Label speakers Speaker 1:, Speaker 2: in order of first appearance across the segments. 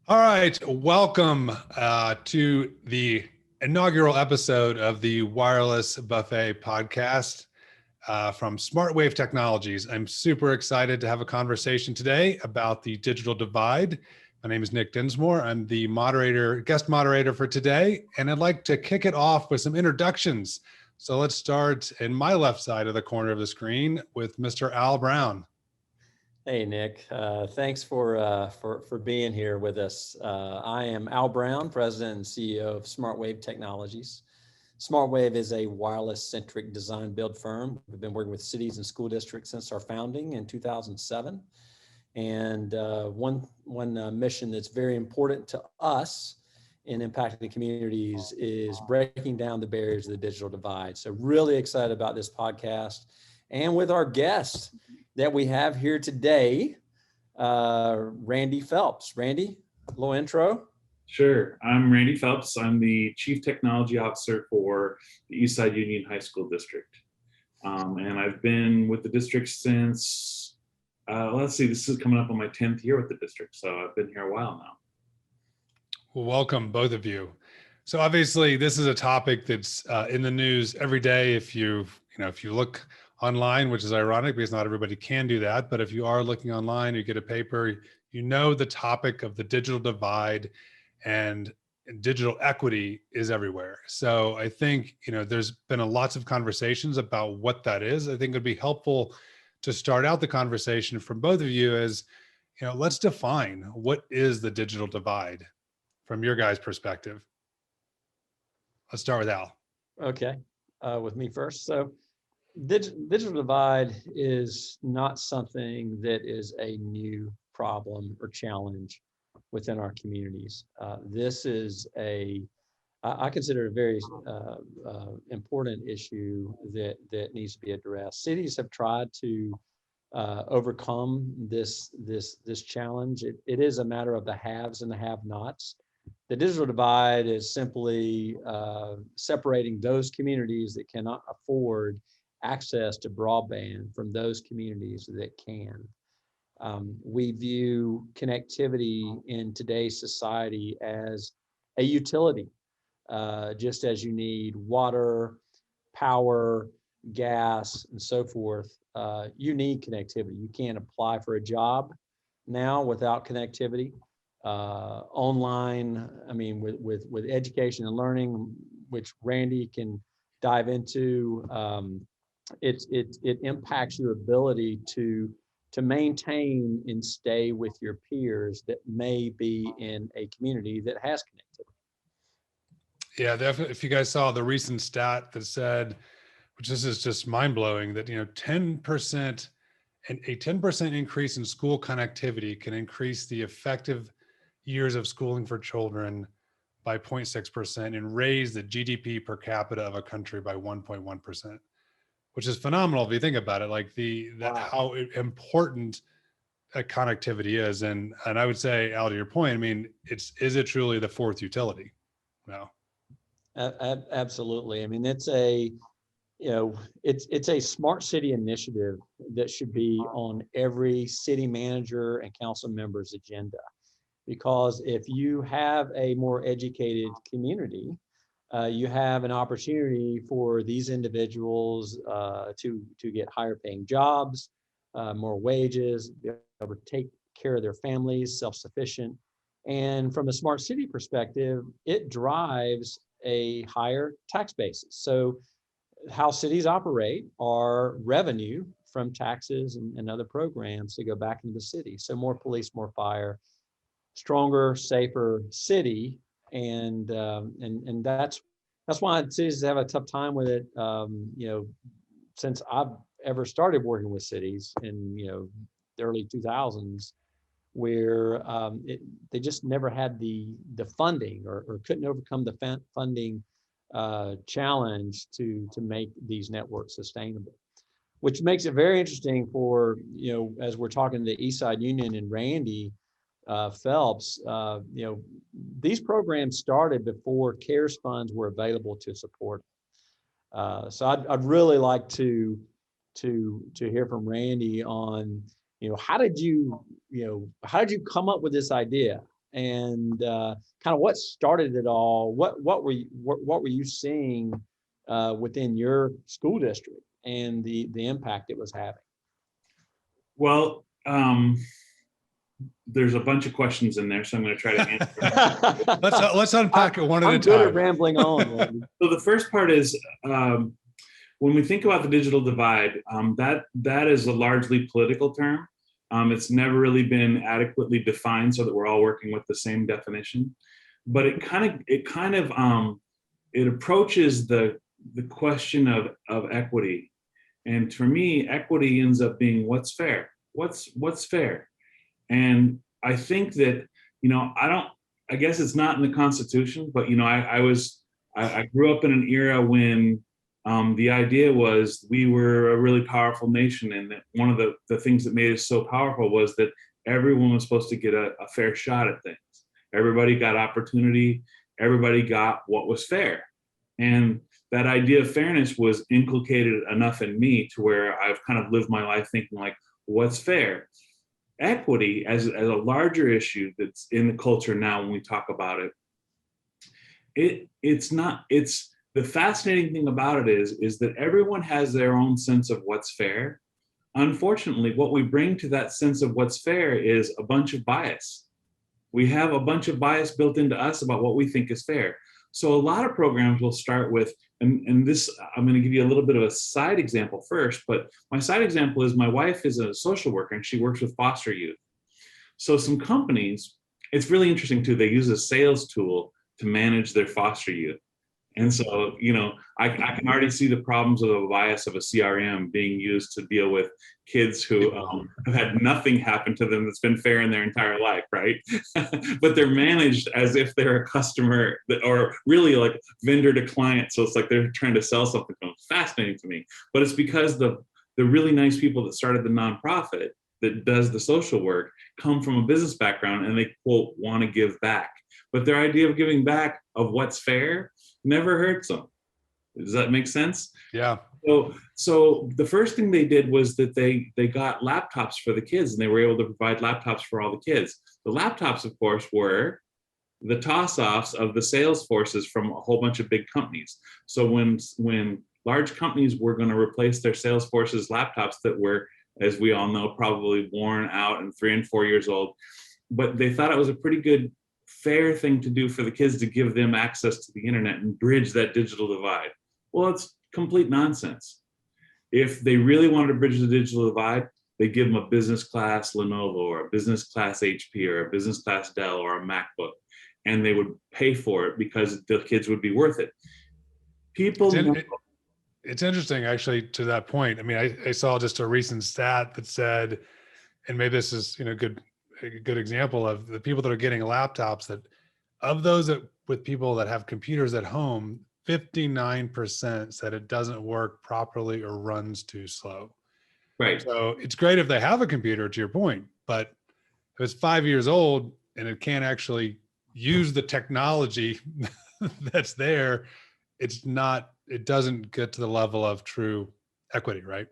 Speaker 1: All right, welcome to the inaugural episode of the Wireless Buffet podcast from SmartWAVE Technologies. I'm super excited to have a conversation today about the digital divide. My name is Nick Dinsmoor. I'm the guest moderator for today, and I'd like to kick it off with some introductions. So let's start in my left side of the corner of the screen with Mr. Al Brown.
Speaker 2: Hey, Nick. Thanks for being here with us. I am Al Brown, President and CEO of SmartWAVE Technologies. SmartWAVE is a wireless-centric design-build firm. We've been working with cities and school districts since our founding in 2007. And one mission that's very important to us in impacting communities is breaking down the barriers of the digital divide. So really excited about this podcast and with our guest that we have here today, Randy Phelps. Randy, a little intro.
Speaker 3: Sure. I'm Randy Phelps. I'm the Chief Technology Officer for the Eastside Union High School District. And I've been with the district since, this is coming up on my 10th year with the district. So I've been here a while now.
Speaker 1: Well, welcome, both of you. So obviously this is a topic that's in the news every day. If you look online, which is ironic because not everybody can do that, but if you are looking online, you get a paper, you know the topic of the digital divide and digital equity is everywhere. So I think, there's been lots of conversations about what that is. I think it'd be helpful to start out the conversation from both of you as, let's define what is the digital divide from your guys' perspective. Let's start with Al.
Speaker 2: Okay, with me first. So digital divide is not something that is a new problem or challenge within our communities. This is I consider it a very important issue that needs to be addressed. Cities have tried to overcome this challenge. It is a matter of the haves and the have-nots. The digital divide is simply separating those communities that cannot afford access to broadband from those communities that can. We view connectivity in today's society as a utility, just as you need water, power, gas, and so forth. You need connectivity. You can't apply for a job now without connectivity. Online, with education and learning, which Randy can dive into, it impacts your ability to maintain and stay with your peers that may be in a community that has connectivity.
Speaker 1: Yeah, definitely. If you guys saw the recent stat that said, which this is just mind-blowing, that 10% and a 10% increase in school connectivity can increase the effective years of schooling for children by 0.6% and raise the GDP per capita of a country by 1.1%, which is phenomenal if you think about it, like
Speaker 2: Wow.
Speaker 1: How important connectivity is. And I would say, Al, to your point, is it truly the fourth utility? No.
Speaker 2: Absolutely. It's a smart city initiative that should be on every city manager and council member's agenda. Because if you have a more educated community, you have an opportunity for these individuals to get higher paying jobs, more wages, be able to take care of their families, self-sufficient. And from a smart city perspective, it drives a higher tax basis. So how cities operate are revenue from taxes and other programs to go back into the city. So more police, more fire, stronger, safer city, and that's why cities have a tough time with it. Since I've ever started working with cities in the early 2000s, where they just never had the funding or couldn't overcome the funding challenge to make these networks sustainable. Which makes it very interesting for as we're talking to the Eastside Union and Randy Phelps, these programs started before CARES funds were available to support. So I'd really like to hear from Randy on, how did you come up with this idea? and kind of what started it all. What were you seeing within your school district and the impact it was having?
Speaker 3: Well, there's a bunch of questions in there, so I'm going to try to answer.
Speaker 1: Let's unpack it one at a
Speaker 2: I'm good
Speaker 1: time.
Speaker 2: at rambling on.
Speaker 3: So the first part is, when we think about the digital divide, that is a largely political term. It's never really been adequately defined so that we're all working with the same definition. But it approaches the question of equity. And for me, equity ends up being what's fair. What's fair? And I think that, I guess it's not in the Constitution, but I grew up in an era when the idea was we were a really powerful nation, and that one of the things that made us so powerful was that everyone was supposed to get a fair shot at things. Everybody got opportunity, everybody got what was fair. And that idea of fairness was inculcated enough in me to where I've kind of lived my life thinking like, what's fair? Equity as a larger issue that's in the culture now when we talk about it, it's the fascinating thing about it is that everyone has their own sense of what's fair. Unfortunately, what we bring to that sense of what's fair is a bunch of bias. We have a bunch of bias built into us about what we think is fair. So a lot of programs will start with, and this, I'm going to give you a little bit of a side example first, but my side example is my wife is a social worker and she works with foster youth. So some companies, it's really interesting too, they use a sales tool to manage their foster youth. And so, I can already see the problems of the bias of a CRM being used to deal with kids who have had nothing happen to them that's been fair in their entire life, right? But they're managed as if they're a customer or really like vendor to client. So it's like they're trying to sell something to them. Fascinating to me. But it's because the really nice people that started the nonprofit that does the social work come from a business background and they, quote, want to give back. But their idea of giving back of what's fair never hurts them. Does that make sense?
Speaker 1: Yeah.
Speaker 3: So the first thing they did was that they got laptops for the kids, and they were able to provide laptops for all the kids. The laptops, of course, were the toss-offs of the sales forces from a whole bunch of big companies. So when large companies were going to replace their sales forces laptops that were, as we all know, probably worn out and 3 and 4 years old, but they thought it was a pretty good fair thing to do for the kids to give them access to the internet and bridge that digital divide. Well, it's complete nonsense. If they really wanted to bridge the digital divide, they give them a business class Lenovo or a business class HP or a business class Dell or a MacBook, and they would pay for it because the kids would be worth it.
Speaker 1: It's interesting, actually, to that point. I mean, I saw just a recent stat that said, and maybe this is a good example of the people that are getting laptops, that of those with people that have computers at home, 59% said it doesn't work properly or runs too slow.
Speaker 3: Right.
Speaker 1: So it's great if they have a computer, to your point, but if it's 5 years old and it can't actually use the technology that's there, it doesn't get to the level of true equity, right?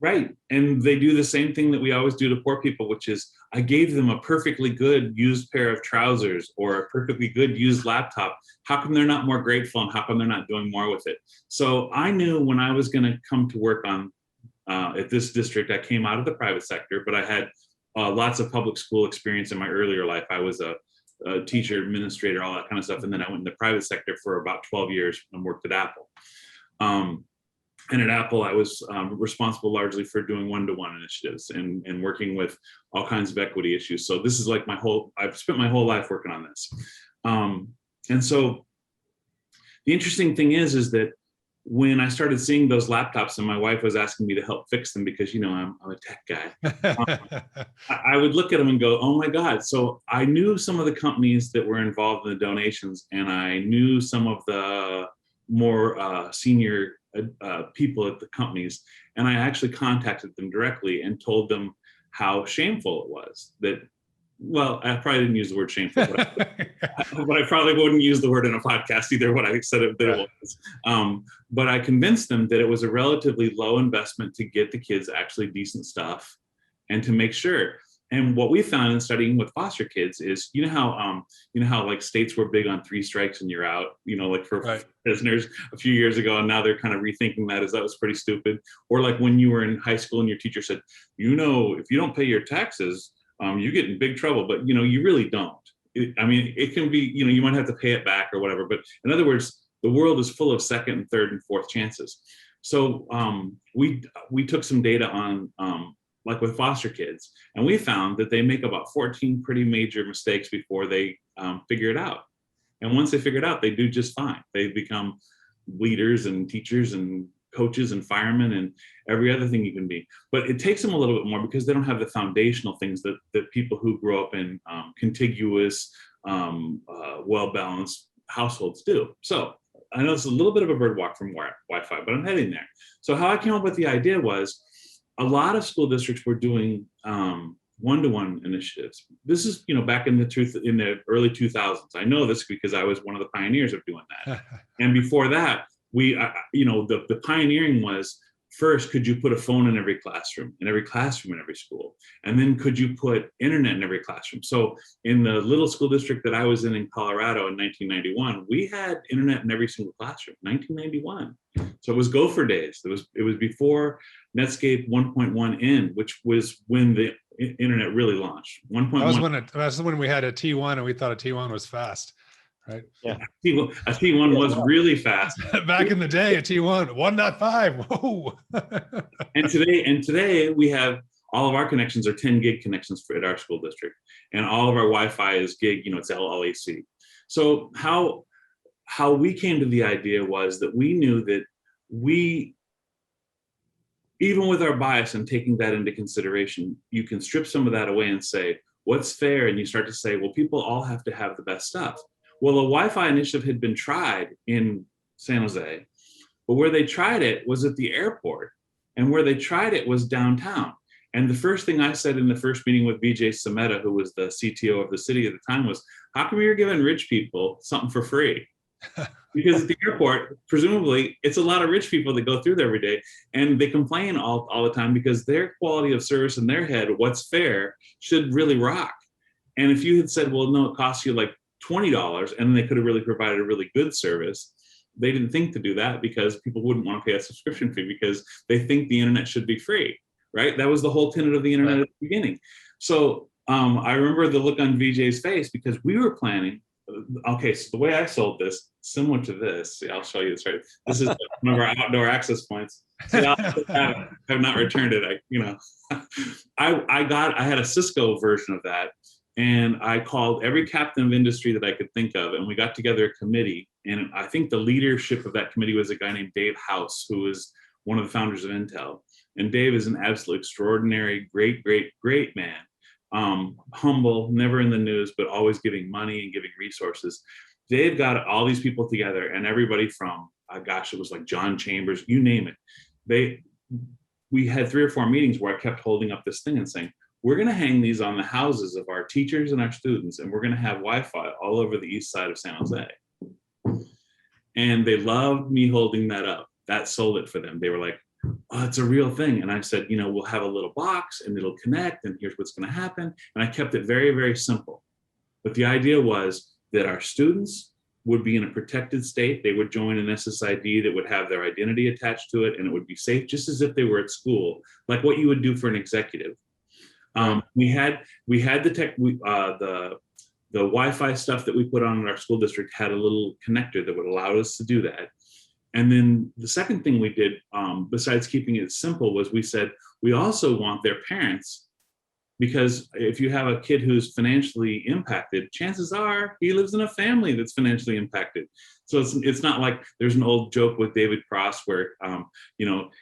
Speaker 3: Right. And they do the same thing that we always do to poor people, which is I gave them a perfectly good used pair of trousers or a perfectly good used laptop. How come they're not more grateful, and how come they're not doing more with it? So I knew when I was going to come to work on at this district, I came out of the private sector, but I had lots of public school experience in my earlier life. I was a teacher, administrator, all that kind of stuff. And then I went in the private sector for about 12 years and worked at Apple. And at Apple, I was responsible largely for doing one-to-one initiatives and working with all kinds of equity issues. So this is like I've spent my whole life working on this. And so the interesting thing is that when I started seeing those laptops and my wife was asking me to help fix them because, I'm a tech guy, I would look at them and go, oh my God. So I knew some of the companies that were involved in the donations, and I knew some of the more senior people at the companies, and I actually contacted them directly and told them how shameful it was that, well, I probably didn't use the word shameful, but I probably wouldn't use the word in a podcast either when I said it, that it was. But I convinced them that it was a relatively low investment to get the kids actually decent stuff and to make sure. And what we found in studying with foster kids is, you know how like states were big on 3 strikes and you're out, like for
Speaker 1: Right.
Speaker 3: prisoners a few years ago, and now they're kind of rethinking that as that was pretty stupid. Or like when you were in high school and your teacher said, if you don't pay your taxes, you get in big trouble, but you really don't. It can be, you might have to pay it back or whatever, but in other words, the world is full of second and third and fourth chances. So we took some data on like with foster kids, and we found that they make about 14 pretty major mistakes before they figure it out. And once they figure it out, they do just fine. They become leaders and teachers and coaches and firemen and every other thing you can be. But it takes them a little bit more because they don't have the foundational things that people who grow up in contiguous, well-balanced households do. So I know it's a little bit of a bird walk from Wi-Fi, but I'm heading there. So how I came up with the idea was a lot of school districts were doing one-to-one initiatives. This is, back in the early 2000s. I know this because I was one of the pioneers of doing that. And before that, the pioneering was, first, could you put a phone in every classroom in every school? And then could you put internet in every classroom? So in the little school district that I was in Colorado in 1991, we had internet in every single classroom, 1991. So it was Gopher days. It was before Netscape 1.1N, which was when the internet really launched. 1.1.
Speaker 1: That's when we had a T1 and we thought a T1 was fast. Right.
Speaker 2: Yeah.
Speaker 3: A T1 was really fast.
Speaker 1: Back in the day, a T1, 1.5. Whoa.
Speaker 3: And today we have all of our connections are 10 gig connections at our school district, and all of our Wi-Fi is gig. It's LLAC. So how we came to the idea was that we knew that even with our bias and taking that into consideration, you can strip some of that away and say what's fair, and you start to say, well, people all have to have the best stuff. Well, a Wi-Fi initiative had been tried in San Jose, but where they tried it was at the airport, and where they tried it was downtown. And the first thing I said in the first meeting with Vijay Sameta, who was the CTO of the city at the time, was, how come you're giving rich people something for free? Because at the airport, presumably, it's a lot of rich people that go through there every day, and they complain all the time because their quality of service in their head, what's fair, should really rock. And if you had said, well, no, it costs you like $20, and then they could have really provided a really good service, they didn't think to do that because people wouldn't want to pay a subscription fee because they think the internet should be free, right? That was the whole tenet of the internet at the beginning. So I remember the look on Vijay's face because we were planning. Okay, so the way I sold this, similar to this, see, I'll show you this right. This is one of our outdoor access points. See, I have not returned it. I had a Cisco version of that, and I called every captain of industry that I could think of, and we got together a committee. And I think the leadership of that committee was a guy named Dave House, who was one of the founders of Intel. And Dave is an absolute extraordinary, great man. Humble, never in the news, but always giving money and giving resources. Dave got all these people together, and everybody from, it was like John Chambers, you name it. We had 3 or 4 meetings where I kept holding up this thing and saying, we're going to hang these on the houses of our teachers and our students, and we're going to have Wi-Fi all over the east side of San Jose. And they loved me holding that up. That sold it for them. They were like, oh, it's a real thing. And I said, we'll have a little box and it'll connect, and here's what's going to happen. And I kept it very, very simple. But the idea was that our students would be in a protected state. They would join an SSID that would have their identity attached to it, and it would be safe, just as if they were at school, like what you would do for an executive. We had the Wi-Fi stuff that we put on in our school district had a little connector that would allow us to do that. And then the second thing we did, besides keeping it simple, was we said, we also want their parents, because if you have a kid who's financially impacted, chances are he lives in a family that's financially impacted. So it's not like there's an old joke with David Cross where,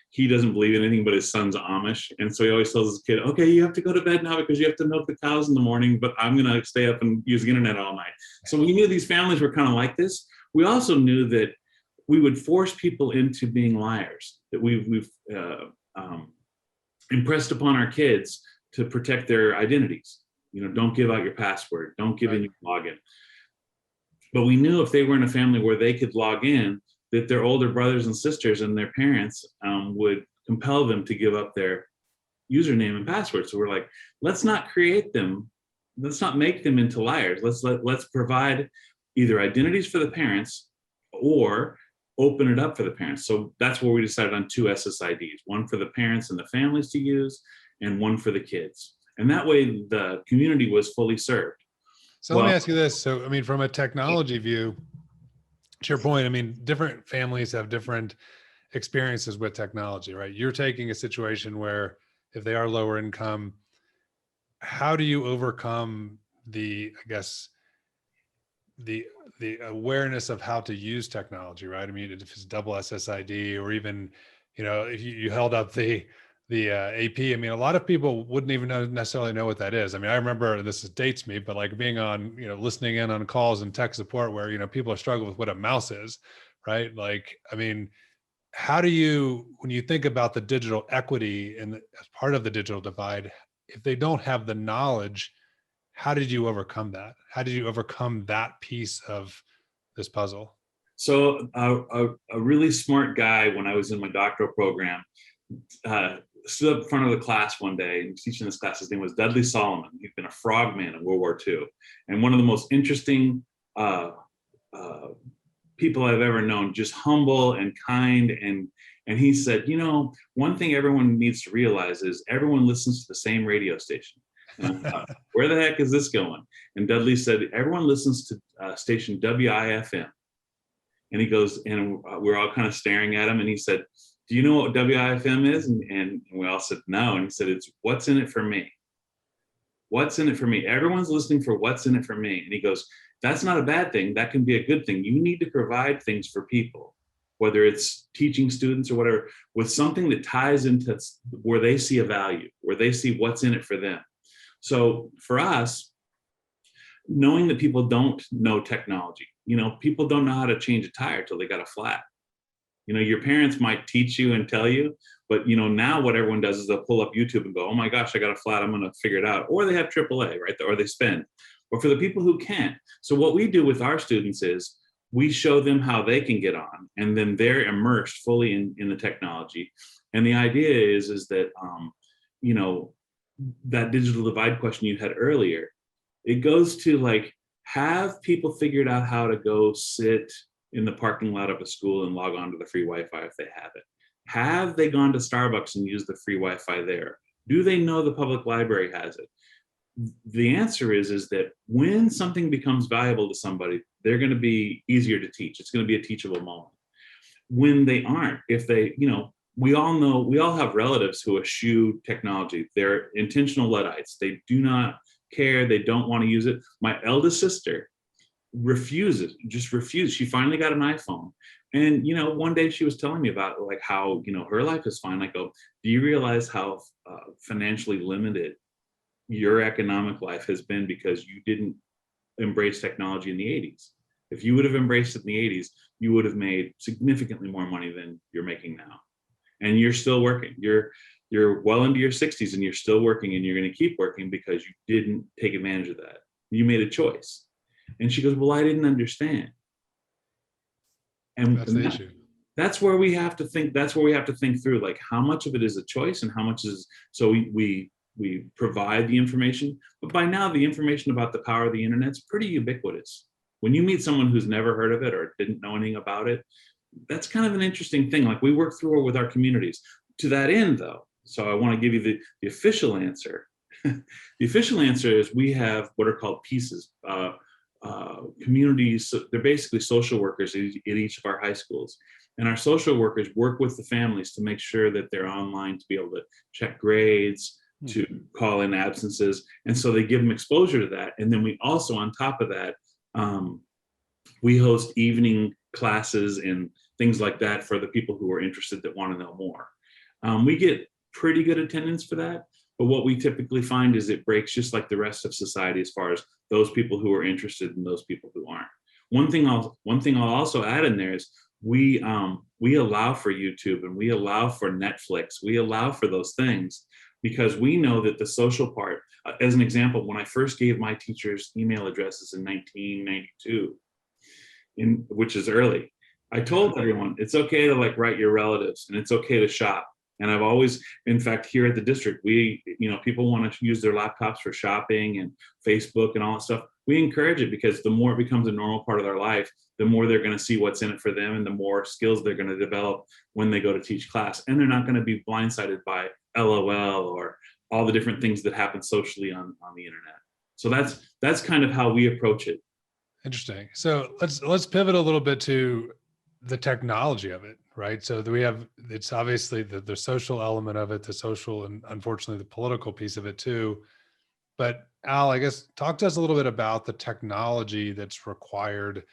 Speaker 3: he doesn't believe in anything but his son's Amish. And so he always tells his kid, okay, you have to go to bed now because you have to milk the cows in the morning, but I'm going to stay up and use the internet all night. So we knew these families were kind of like this. We also knew that we would force people into being liars, that we've impressed upon our kids to protect their identities. Don't give out your password, don't give in your login. But we knew if they were in a family where they could log in, that their older brothers and sisters and their parents would compel them to give up their username and password. So we're like, let's not create them. Let's not make them into liars. Let's provide either identities for the parents or open it up for the parents. So that's where we decided on 2 SSIDs, one for the parents and the families to use and one for the kids. And that way the community was fully served.
Speaker 1: So let me ask you this. So, I mean, from a technology view, to your point, I mean, different families have different experiences with technology, right? You're taking a situation where if they are lower income, how do you overcome the, I guess, the awareness of how to use technology, right? I mean, if it's double SSID or even, you know, if you held up the AP, I mean, a lot of people wouldn't even necessarily know what that is. I mean, I remember, dates me, but like being on, you know, listening in on calls and tech support where, you know, people are struggling with what a mouse is, right? Like, I mean, how do you, when you think about the digital equity and as part of the digital divide, if they don't have the knowledge, how did you overcome that? How did you overcome that piece of this puzzle?
Speaker 3: So a really smart guy, when I was in my doctoral program, stood up in front of the class one day and teaching this class. His name was Dudley Solomon. He'd been a frogman in World War II. And one of the most interesting people I've ever known, just humble and kind. And he said, you know, one thing everyone needs to realize is everyone listens to the same radio station. And I thought, where the heck is this going? And Dudley said, everyone listens to station WIFM. And he goes, and we're all kind of staring at him. And he said, do you know what WIFM is? And we all said, no. And he said, it's what's in it for me. What's in it for me? Everyone's listening for what's in it for me. And he goes, that's not a bad thing. That can be a good thing. You need to provide things for people, whether it's teaching students or whatever, with something that ties into where they see a value, where they see what's in it for them. So for us, knowing that people don't know technology, you know, people don't know how to change a tire till they got a flat. You know, your parents might teach you and tell you, but you know, now what everyone does is they'll pull up YouTube and go, oh my gosh, I got a flat, I'm gonna figure it out. Or they have AAA, right? Or they spend. But for the people who can't, so what we do with our students is we show them how they can get on, and then they're immersed fully in the technology. And the idea is that, you know, that digital divide question you had earlier, it goes to like, have people figured out how to go sit in the parking lot of a school and log on to the free Wi-Fi if they have it? Have they gone to Starbucks and used the free Wi-Fi there? Do they know the public library has it? The answer is that when something becomes valuable to somebody, they're going to be easier to teach. It's going to be a teachable moment. When they aren't, if they, you know, we all have relatives who eschew technology. They're intentional Luddites. They do not care. They don't want to use it. My eldest sister refuses. She finally got an iPhone. And, you know, one day she was telling me about like how, you know, her life is fine. I go, do you realize how financially limited your economic life has been because you didn't embrace technology in the 80s? If you would have embraced it in the 80s, you would have made significantly more money than you're making now. And you're still working. You're well into your 60s and you're still working, and you're going to keep working because you didn't take advantage of that. You made a choice. And she goes, well, I didn't understand. And
Speaker 1: that's the issue.
Speaker 3: That's where we have to think. That's where we have to think through, like, how much of it is a choice and how much is, so we provide the information. But by now, the information about the power of the internet is pretty ubiquitous. When you meet someone who's never heard of it or didn't know anything about it, that's kind of an interesting thing. Like, we work through it with our communities. To that end, though, so I want to give you the official answer. The official answer is we have what are called pieces. Communities, they're basically social workers in each of our high schools. And our social workers work with the families to make sure that they're online, to be able to check grades, to call in absences. And so they give them exposure to that. And then we also, on top of that, we host evening classes and things like that for the people who are interested that want to know more. We get pretty good attendance for that. But what we typically find is it breaks just like the rest of society as far as those people who are interested and those people who aren't. One thing I'll also add in there is we allow for YouTube and we allow for Netflix. We allow for those things because we know that the social part, as an example, when I first gave my teachers email addresses in 1992, which is early, I told everyone it's okay to like write your relatives and it's okay to shop. And I've always, in fact, here at the district, we, people want to use their laptops for shopping and Facebook and all that stuff. We encourage it because the more it becomes a normal part of their life, the more they're going to see what's in it for them and the more skills they're going to develop when they go to teach class. And they're not going to be blindsided by LOL or all the different things that happen socially on the internet. So that's kind of how we approach it.
Speaker 1: Interesting. So let's pivot a little bit to the technology of it, right? So we have, it's obviously the social element of it, the social and unfortunately the political piece of it too. But Al, I guess talk to us a little bit about the technology that's required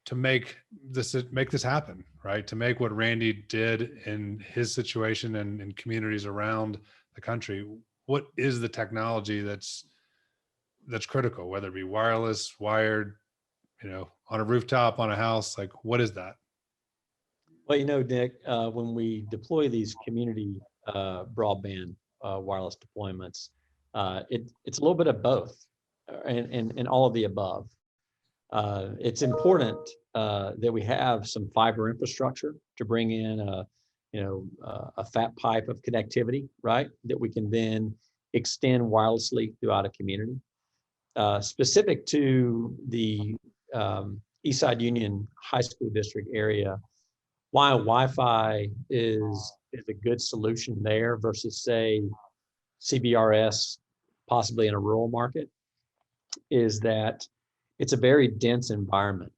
Speaker 1: to make this happen, right? To make what Randy did in his situation and in communities around the country. What is the technology that's critical, whether it be wireless, wired, on a rooftop, on a house? Like, what is that?
Speaker 2: Well, Nick, when we deploy these community broadband wireless deployments, it's a little bit of both and all of the above. It's important that we have some fiber infrastructure to bring in a fat pipe of connectivity, right? That we can then extend wirelessly throughout a community. Specific to the Eastside Union High School District area, why Wi-Fi is a good solution there versus, say, CBRS, possibly in a rural market, is that it's a very dense environment.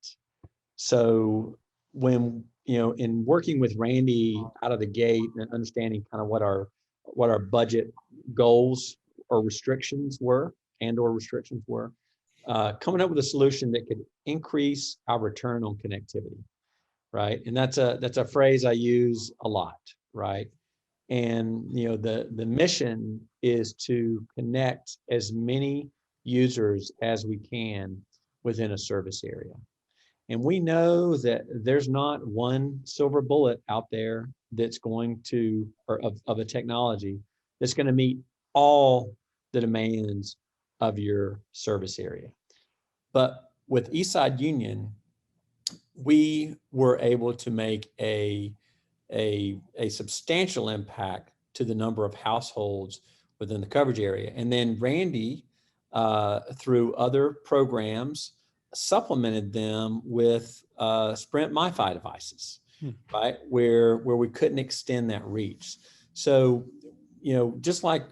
Speaker 2: So when, in working with Randy out of the gate and understanding kind of what our budget goals or restrictions were, coming up with a solution that could increase our return on connectivity, right? And that's a phrase I use a lot, right? And the mission is to connect as many users as we can within a service area. And we know that there's not one silver bullet out there that's going to, or of a technology that's going to meet all the demands of your service area. But with Eastside Union, we were able to make a substantial impact to the number of households within the coverage area. And then Randy, through other programs, supplemented them with Sprint MiFi devices, right? Where we couldn't extend that reach. So, just like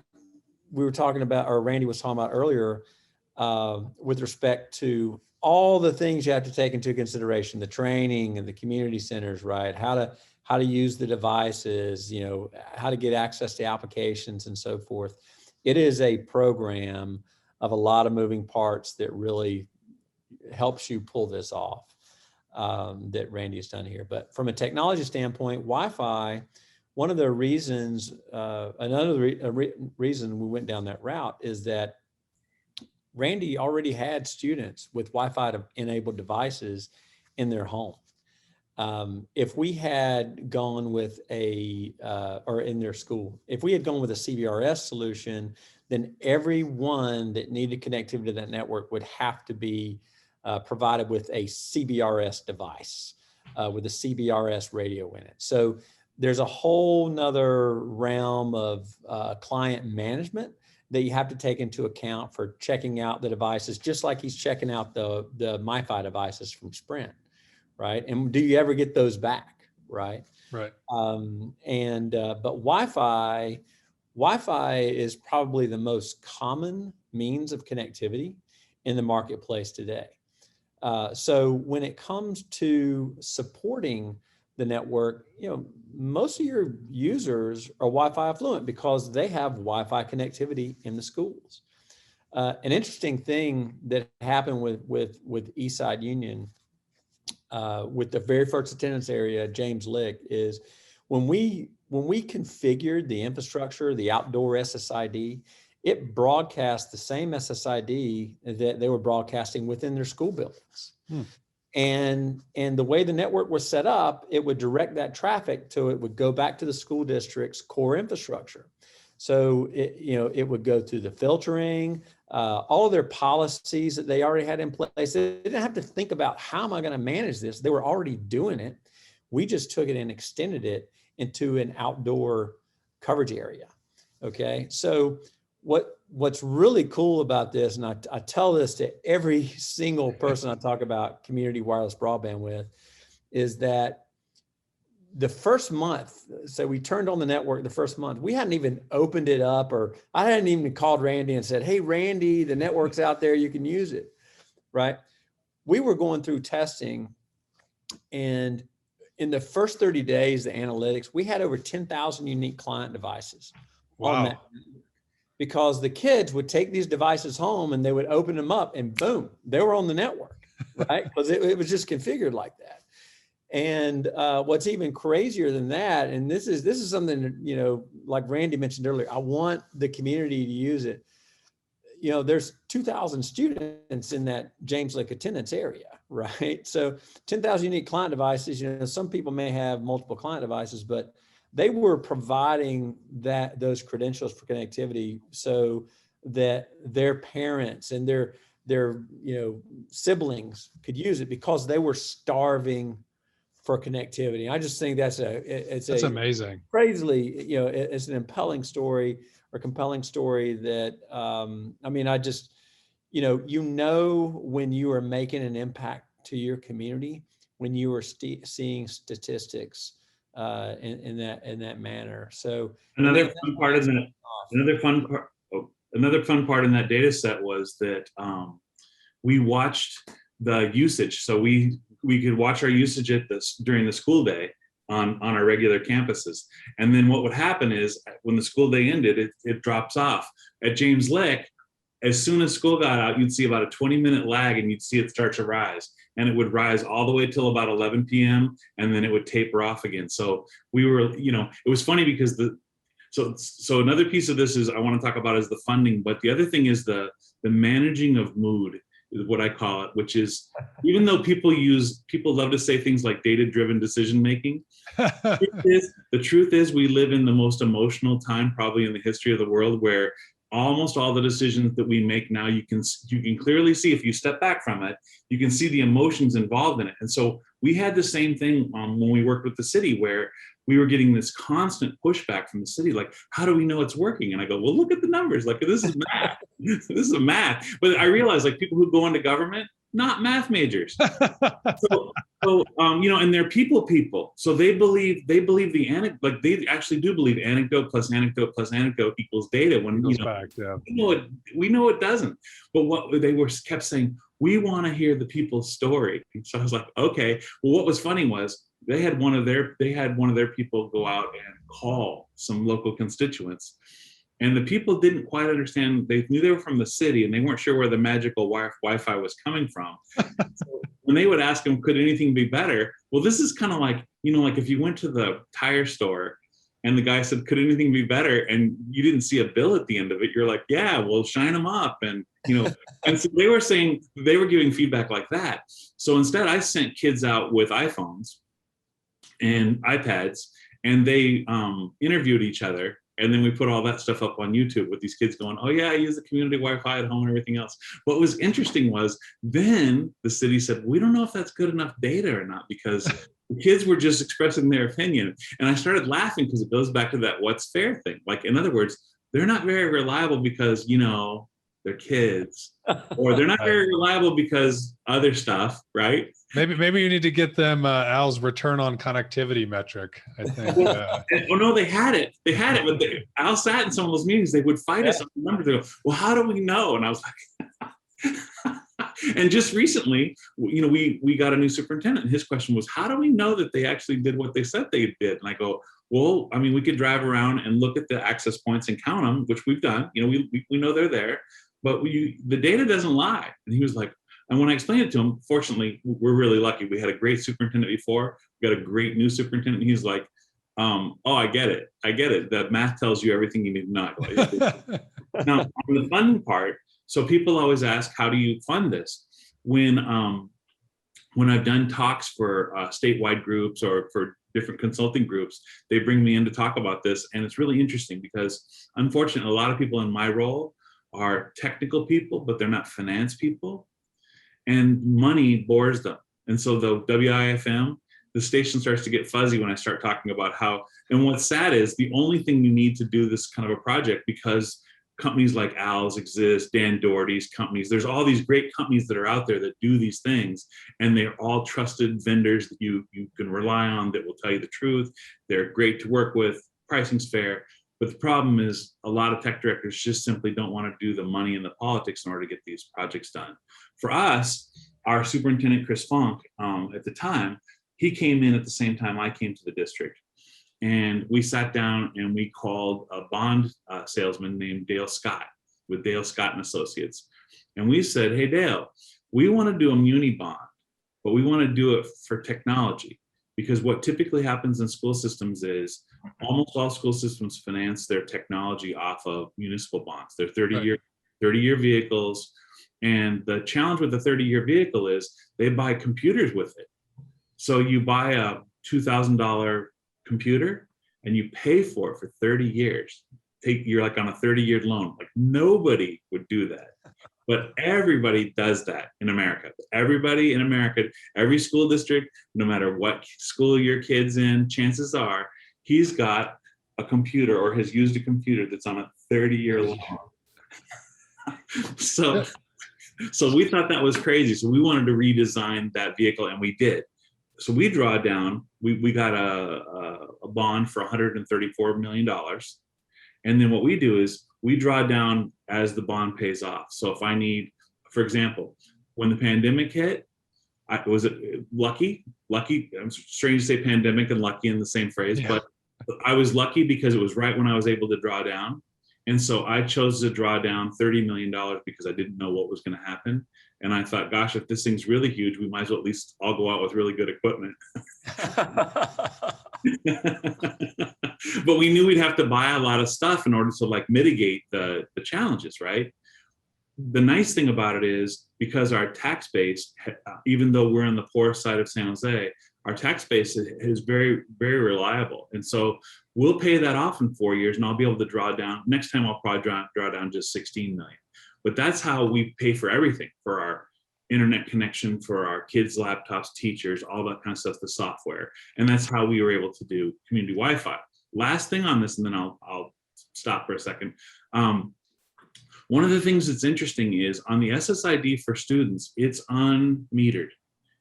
Speaker 2: we were talking about, or Randy was talking about earlier, with respect to all the things you have to take into consideration, the training and the community centers, right? How to use the devices, how to get access to applications and so forth. It is a program of a lot of moving parts that really helps you pull this off, that Randy has done here. But from a technology standpoint, Wi-Fi, one of the reasons, reason we went down that route is that Randy already had students with Wi-Fi enabled devices in their home. If we had gone with or in their school, if we had gone with a CBRS solution, then everyone that needed connectivity to that network would have to be provided with a CBRS device, with a CBRS radio in it. So there's a whole nother realm of client management that you have to take into account for checking out the devices, just like he's checking out the MiFi devices from Sprint, right? And do you ever get those back, right?
Speaker 1: Right.
Speaker 2: But Wi-Fi is probably the most common means of connectivity in the marketplace today. So when it comes to supporting the network, most of your users are Wi-Fi affluent because they have Wi-Fi connectivity in the schools. An interesting thing that happened with Eastside Union, with the very first attendance area, James Lick, is when we configured the infrastructure, the outdoor SSID, it broadcast the same SSID that they were broadcasting within their school buildings. And the way the network was set up, it would direct that traffic to, it would go back to the school district's core infrastructure. So it would go through the filtering, all of their policies that they already had in place. They didn't have to think about, how am I going to manage this? They were already doing it. We just took it and extended it into an outdoor coverage area. Okay, so what's really cool about this, and I tell this to every single person I talk about community wireless broadband with, is that the first month, so we turned on the network the first month, we hadn't even opened it up, or I hadn't even called Randy and said, hey, Randy, the network's out there, you can use it, right? We were going through testing, and in the first 30 days, the analytics, we had over 10,000 unique client devices.
Speaker 1: Wow.
Speaker 2: On that, because the kids would take these devices home and they would open them up and boom, they were on the network, right? Because it was just configured like that. And what's even crazier than that, and this is something that, you know, like Randy mentioned earlier, I want the community to use it. You know, there's 2,000 students in that James Lick attendance area, right? So 10,000 unique client devices, you know, some people may have multiple client devices, but they were providing those credentials for connectivity so that their parents and their you know, siblings could use it, because they were starving for connectivity. I just think that's
Speaker 1: amazing.
Speaker 2: Crazily, you know, it's an compelling story that, I mean, I just, you know, when you are making an impact to your community, when you are seeing statistics in that manner. So
Speaker 3: another fun part in that data set was that we watched the usage. So we could watch our usage during the school day on our regular campuses. And then what would happen is when the school day ended, it drops off. At James Lick, as soon as school got out, you'd see about a 20-minute lag and you'd see it start to rise. And it would rise all the way till about 11 p.m. and then it would taper off again. So we were, you know, it was funny because so another piece of this is I want to talk about is the funding, but the other thing is the managing of mood is what I call it, which is, even though people love to say things like data-driven decision-making, the truth is we live in the most emotional time probably in the history of the world, where almost all the decisions that we make now, you can clearly see, if you step back from it, you can see the emotions involved in it. And so we had the same thing when we worked with the city, where we were getting this constant pushback from the city, like, how do we know it's working? And I go, well, look at the numbers. Like, this is math. This is math. But I realized, like, people who go into government, not math majors. So you know, and they're people. So they believe the anecdote, like they actually do believe anecdote plus anecdote plus anecdote equals data. When you know,
Speaker 1: fact, yeah.
Speaker 3: we know it doesn't. But what they kept saying, we want to hear the people's story. So I was like, okay. Well, what was funny was they had one of their people go out and call some local constituents. And the people didn't quite understand. They knew they were from the city and they weren't sure where the magical Wi-Fi was coming from. So when they would ask them, could anything be better? Well, this is kind of like, you know, like if you went to the tire store and the guy said, could anything be better? And you didn't see a bill at the end of it. You're like, yeah, well, shine them up. And, you know, and so they were saying, they were giving feedback like that. So instead I sent kids out with iPhones and iPads, and they interviewed each other. And then we put all that stuff up on YouTube with these kids going, oh yeah, I use the community Wi-Fi at home and everything else. What was interesting was then the city said, we don't know if that's good enough data or not, because the kids were just expressing their opinion. And I started laughing because it goes back to that what's fair thing. Like, in other words, they're not very reliable because, you know, they're kids, or they're not very reliable because other stuff, right?
Speaker 1: Maybe you need to get them Al's return on connectivity metric, I think.
Speaker 3: Well, no, they had it, but Al sat in some of those meetings. They would fight us on the numbers. They go, well, how do we know? And I was like, and just recently, you know, we got a new superintendent, and his question was, how do we know that they actually did what they said they did? And I go, well, I mean, we could drive around and look at the access points and count them, which we've done. You know, we know they're there, but the data doesn't lie. And he was like, and when I explained it to him, fortunately, we're really lucky. We had a great superintendent before. We got a great new superintendent. He's like, oh, I get it. That math tells you everything you need to know. Now, on the funding part, so people always ask, how do you fund this? When I've done talks for statewide groups or for different consulting groups, they bring me in to talk about this. And it's really interesting because, unfortunately, a lot of people in my role are technical people, but they're not finance people. And money bores them. And so the WIFM, the station starts to get fuzzy when I start talking about how, and what's sad is the only thing you need to do this kind of a project, because companies like Al's exist, Dan Doherty's companies, there's all these great companies that are out there that do these things, and they're all trusted vendors that you can rely on, that will tell you the truth. They're great to work with, pricing's fair. But the problem is a lot of tech directors just simply don't want to do the money and the politics in order to get these projects done. For us, our superintendent, Chris Funk, at the time, he came in at the same time I came to the district. And we sat down and we called a bond salesman named Dale Scott with Dale Scott and Associates. And we said, hey, Dale, we want to do a muni bond, but we want to do it for technology. Because what typically happens in school systems is almost all school systems finance their technology off of municipal bonds. They're 30-year vehicles. And the challenge with the 30-year vehicle is they buy computers with it. So you buy a $2,000 computer and you pay for it for 30 years. You're like on a 30-year loan. Like nobody would do that. But everybody does that in America. Everybody in America, every school district, no matter what school your kid's in, chances are he's got a computer or has used a computer that's on a 30-year loan. So we thought that was crazy. So we wanted to redesign that vehicle, and we did. So we draw down, we got a bond for $134 million. And then what we do is we draw down as the bond pays off. So if I need, for example, when the pandemic hit, was it lucky? I'm strange to say pandemic and lucky in the same phrase, but I was lucky because it was right when I was able to draw down. And so I chose to draw down $30 million because I didn't know what was going to happen. And I thought, gosh, if this thing's really huge, we might as well at least all go out with really good equipment. But we knew we'd have to buy a lot of stuff in order to like mitigate the challenges, right? The nice thing about it is because our tax base, even though we're on the poor side of San Jose, our tax base is very, very reliable. And so we'll pay that off in 4 years and I'll be able to draw down. Next time I'll probably draw down just 16 million. But that's how we pay for everything, for our internet connection, for our kids' laptops, teachers, all that kind of stuff, the software. And that's how we were able to do community Wi-Fi. Last thing on this, and then I'll stop for a second. One of the things that's interesting is on the SSID for students, it's unmetered.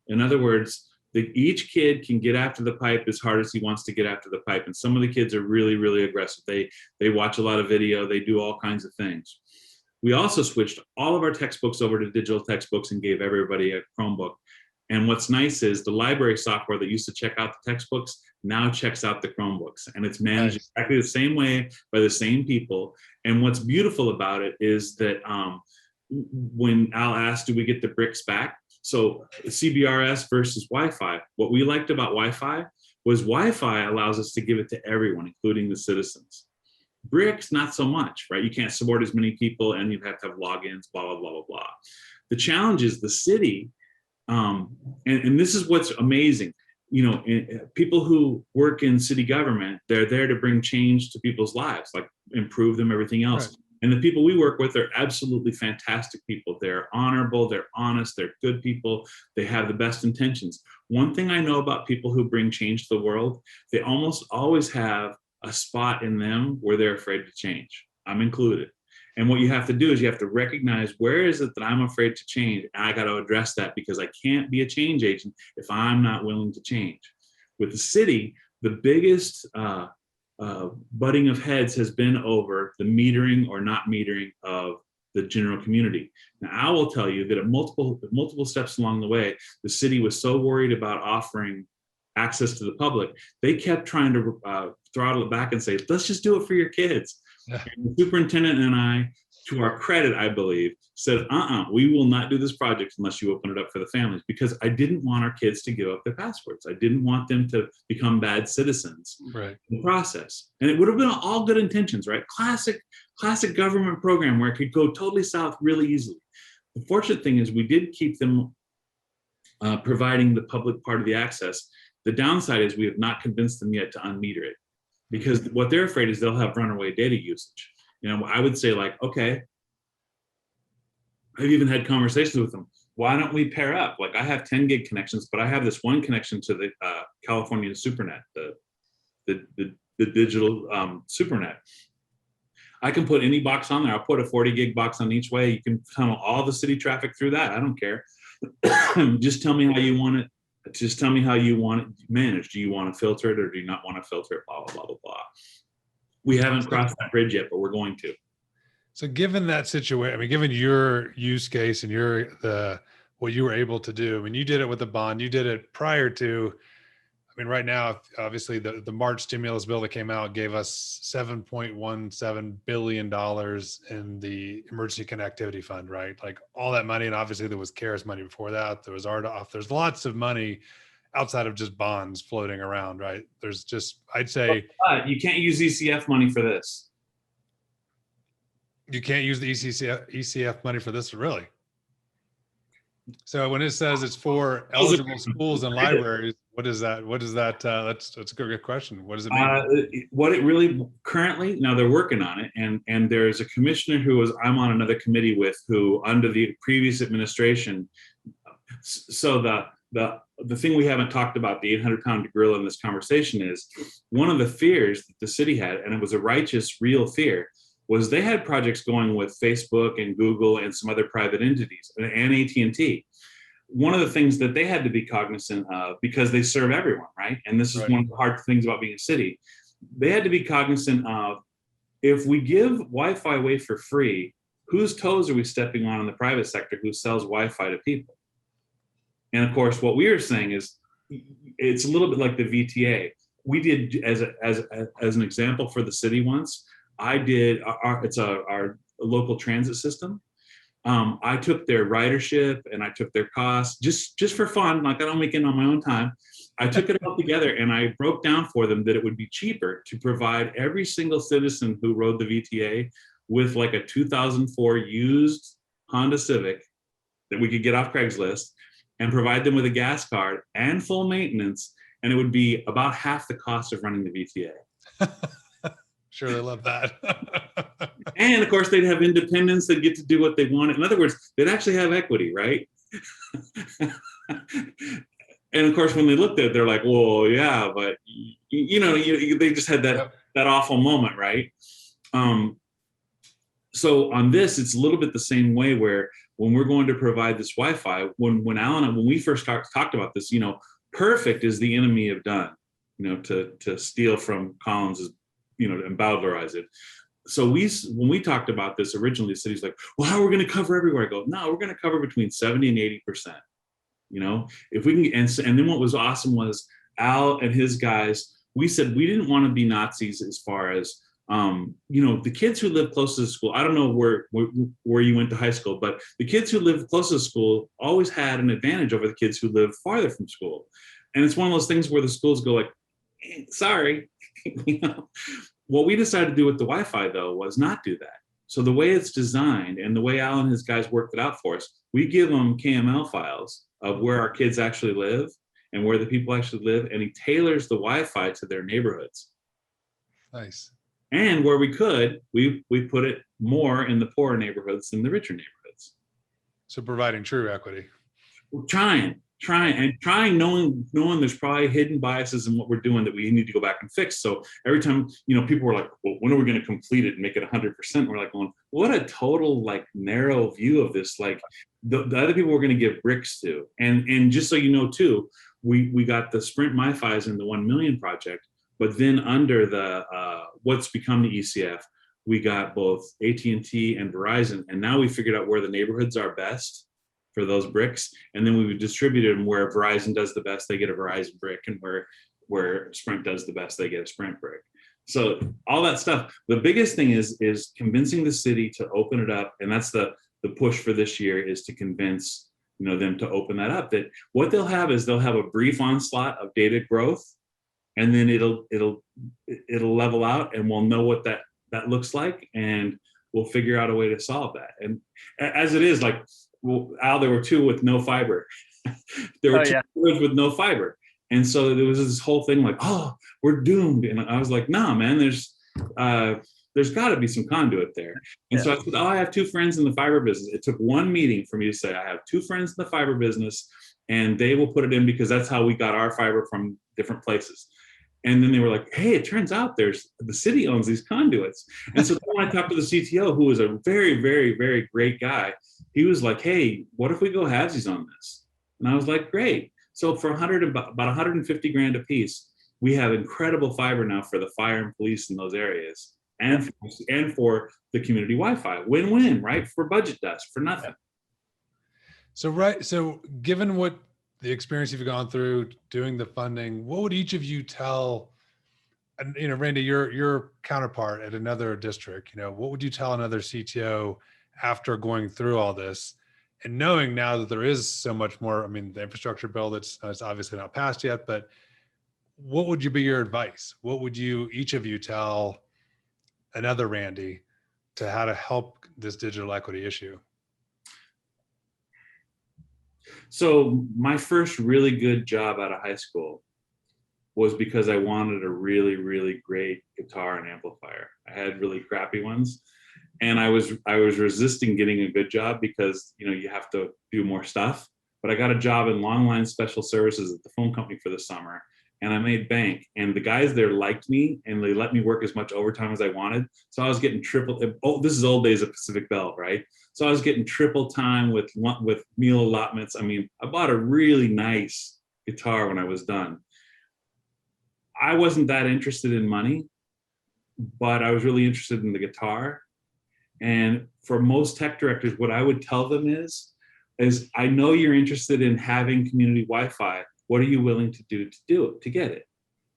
Speaker 3: In other words, each kid can get after the pipe as hard as he wants to get after the pipe. And some of the kids are really, really aggressive. They watch a lot of video, they do all kinds of things. We also switched all of our textbooks over to digital textbooks and gave everybody a Chromebook. And what's nice is the library software that used to check out the textbooks now checks out the Chromebooks, and it's managed exactly the same way by the same people. And what's beautiful about it is that when Al asked, do we get the bricks back? So CBRS versus Wi-Fi, what we liked about Wi-Fi was Wi-Fi allows us to give it to everyone, including the citizens. Bricks, not so much, right? You can't support as many people and you have to have logins, blah, blah, blah, blah, blah. The challenge is the city, and this is what's amazing. You know, people who work in city government, they're there to bring change to people's lives, like improve them, everything else. Right. And the people we work with are absolutely fantastic people. They're honorable, they're honest, they're good people, they have the best intentions. One thing I know about people who bring change to the world, they almost always have a spot in them where they're afraid to change. I'm included. And what you have to do is you have to recognize, where is it that I'm afraid to change? And I got to address that, because I can't be a change agent if I'm not willing to change. With the city, the biggest butting of heads has been over the metering or not metering of the general community. Now, I will tell you that at multiple steps along the way, the city was so worried about offering access to the public, they kept trying to throttle it back and say, let's just do it for your kids. And the superintendent and I, to our credit, I believe, said, we will not do this project unless you open it up for the families, because I didn't want our kids to give up their passwords. I didn't want them to become bad citizens in the process. And it would have been all good intentions, right? Classic government program where it could go totally south really easily. The fortunate thing is we did keep them providing the public part of the access. The downside is we have not convinced them yet to unmeter it, because what they're afraid is they'll have runaway data usage. You know, I would say, like, okay, I've even had conversations with them. why don't we pair up? Like I have 10 gig connections, but I have this one connection to the California SuperNet, the digital SuperNet. I can put any box on there. I'll put a 40 gig box on each way. You can tunnel all the city traffic through that. I don't care. Just tell me how you want it. Just tell me how you want it managed. Do you want to filter it or do you not want to filter it? Blah, blah, blah, blah, blah. We haven't crossed that bridge yet, but we're going to.
Speaker 1: So given that situation, I mean, given your use case and what you were able to do, I mean, you did it with the bond, you did it prior to, I mean, right now, obviously the March stimulus bill that came out gave us $7.17 billion in the emergency connectivity fund, right? Like all that money. And obviously there was CARES money before that. There was RDOF. There's lots of money outside of just bonds floating around, right? There's just, I'd say.
Speaker 3: But you can't use ECF money for this.
Speaker 1: You can't use the ECF money for this, really? So when it says it's for eligible schools and libraries, what is that? What is that? That's a good question. What does it mean?
Speaker 3: What it really currently, now they're working on it, and there's a commissioner I'm on another committee with, who under the previous administration. So the thing we haven't talked about, the 800-pound gorilla in this conversation, is one of the fears that the city had, and it was a righteous, real fear, was they had projects going with Facebook and Google and some other private entities and AT&T. One of the things that they had to be cognizant of, because they serve everyone, right? And this is
Speaker 1: right.
Speaker 3: One of the hard things about being a city. They had to be cognizant of, if we give Wi-Fi away for free, whose toes are we stepping on in the private sector who sells Wi-Fi to people? And of course, what we are saying is, it's a little bit like the VTA. We did, as an example for the city once, I did, our local transit system. I took their ridership and I took their costs just for fun, like I don't make it on my own time. I took it all together and I broke down for them that it would be cheaper to provide every single citizen who rode the VTA with like a 2004 used Honda Civic that we could get off Craigslist and provide them with a gas card and full maintenance. And it would be about half the cost of running the VTA.
Speaker 1: Sure, they love that.
Speaker 3: And of course, they'd have independence. They'd get to do what they want. In other words, they'd actually have equity, right? And of course, when they looked at it, they're like, "Well, yeah, but they just had that awful moment, right?" So on this, it's a little bit the same way. Where when we're going to provide this Wi-Fi, when we first talked about this, perfect is the enemy of done. To steal from Collins's. And Bowdlerize it. So when we talked about this originally, the city's like, well, how are we going to cover everywhere? I go, no, we're going to cover between 70 and 80%. If we can, and then what was awesome was Al and his guys, we said we didn't want to be Nazis as far as, the kids who live close to the school. I don't know where you went to high school, but the kids who live close to the school always had an advantage over the kids who live farther from school. And it's one of those things where the schools go like, sorry. What we decided to do with the Wi-Fi, though, was not do that. So the way it's designed and the way Al and his guys worked it out for us, we give them KML files of where our kids actually live and where the people actually live, and he tailors the Wi-Fi to their neighborhoods.
Speaker 1: Nice.
Speaker 3: And where we could, we put it more in the poorer neighborhoods than the richer neighborhoods.
Speaker 1: So providing true equity.
Speaker 3: We're trying, knowing there's probably hidden biases in what we're doing that we need to go back and fix. So every time, people were like, well, when are we going to complete it and make it 100%? We're like, going, what a total narrow view of this. Like the other people we're going to give bricks to. And just so you know too, we got the Sprint MiFi's in the 1 million project, but then under the what's become the ECF, we got both AT&T and Verizon. And now we figured out where the neighborhoods are best for those bricks, and then we would distribute them where Verizon does the best, they get a Verizon brick, and where Sprint does the best, they get a Sprint brick. So all that stuff. The biggest thing is convincing the city to open it up, and that's the push for this year, is to convince them to open that up. That what they'll have a brief onslaught of data growth, and then it'll level out, and we'll know what that looks like, and we'll figure out a way to solve that. And as it is, like. Well, Al, there were two with no fiber. There were two with no fiber. And so there was this whole thing like, oh, we're doomed. And I was like, nah, man, there's there's got to be some conduit there. And so I said, oh, I have 2 friends in the fiber business. It took 1 meeting for me to say, I have 2 friends in the fiber business, and they will put it in because that's how we got our fiber from different places. And then they were like, hey, it turns out the city owns these conduits. And so when I talked to the CTO, who was a very, very, very great guy, he was like, hey, what if we go halvesies on this? And I was like, great. So for about 150 grand a piece, we have incredible fiber now for the fire and police in those areas, and for the community Wi-Fi. Win-win, right? For budget dust, for nothing.
Speaker 1: So given what the experience you've gone through doing the funding, what would each of you tell, and Randy, your counterpart at another district, what would you tell another CTO after going through all this and knowing now that there is so much more? I mean, the infrastructure bill it's obviously not passed yet, but what would be your advice? What would each of you tell another Randy to how to help this digital equity issue?
Speaker 3: So my first really good job out of high school was because I wanted a really, really great guitar and amplifier. I had really crappy ones, and I was resisting getting a good job because you have to do more stuff. But I got a job in long line special services at the phone company for the summer, and I made bank. And the guys there liked me, and they let me work as much overtime as I wanted. So I was getting triple. Oh, this is old days of Pacific Bell, right? So I was getting triple time with meal allotments. I mean, I bought a really nice guitar when I was done. I wasn't that interested in money, but I was really interested in the guitar. And for most tech directors, what I would tell them is I know you're interested in having community Wi-Fi. What are you willing to do to get it?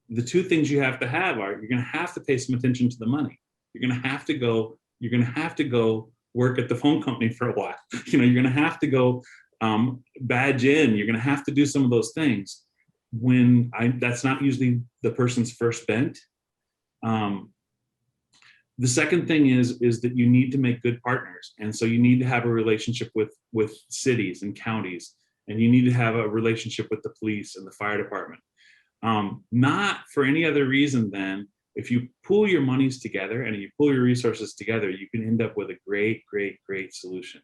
Speaker 3: The 2 things you have to have are, you're going to have to pay some attention to the money. You're going to have to go work at the phone company for a while. You're going to have to go badge in. You're going to have to do some of those things. That's not usually the person's first bent. The second thing is that you need to make good partners. And so you need to have a relationship with cities and counties, and you need to have a relationship with the police and the fire department. Not for any other reason than if you pool your monies together and you pool your resources together, you can end up with a great, great, great solution,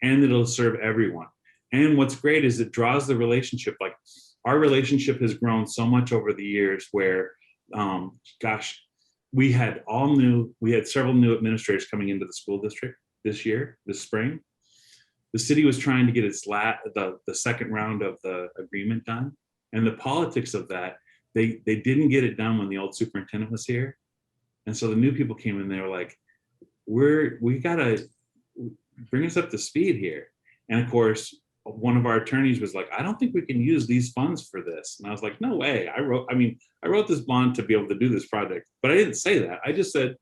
Speaker 3: and it'll serve everyone. And what's great is it draws the relationship. Like, our relationship has grown so much over the years where, we had several new administrators coming into the school district this spring. The city was trying to get the second round of the agreement done. And the politics of that, they didn't get it done when the old superintendent was here. And so the new people came in, they were like, we gotta bring us up to speed here. And of course, one of our attorneys was like, I don't think we can use these funds for this. And I was like, no way. I wrote this bond to be able to do this project, but I didn't say that. I just said,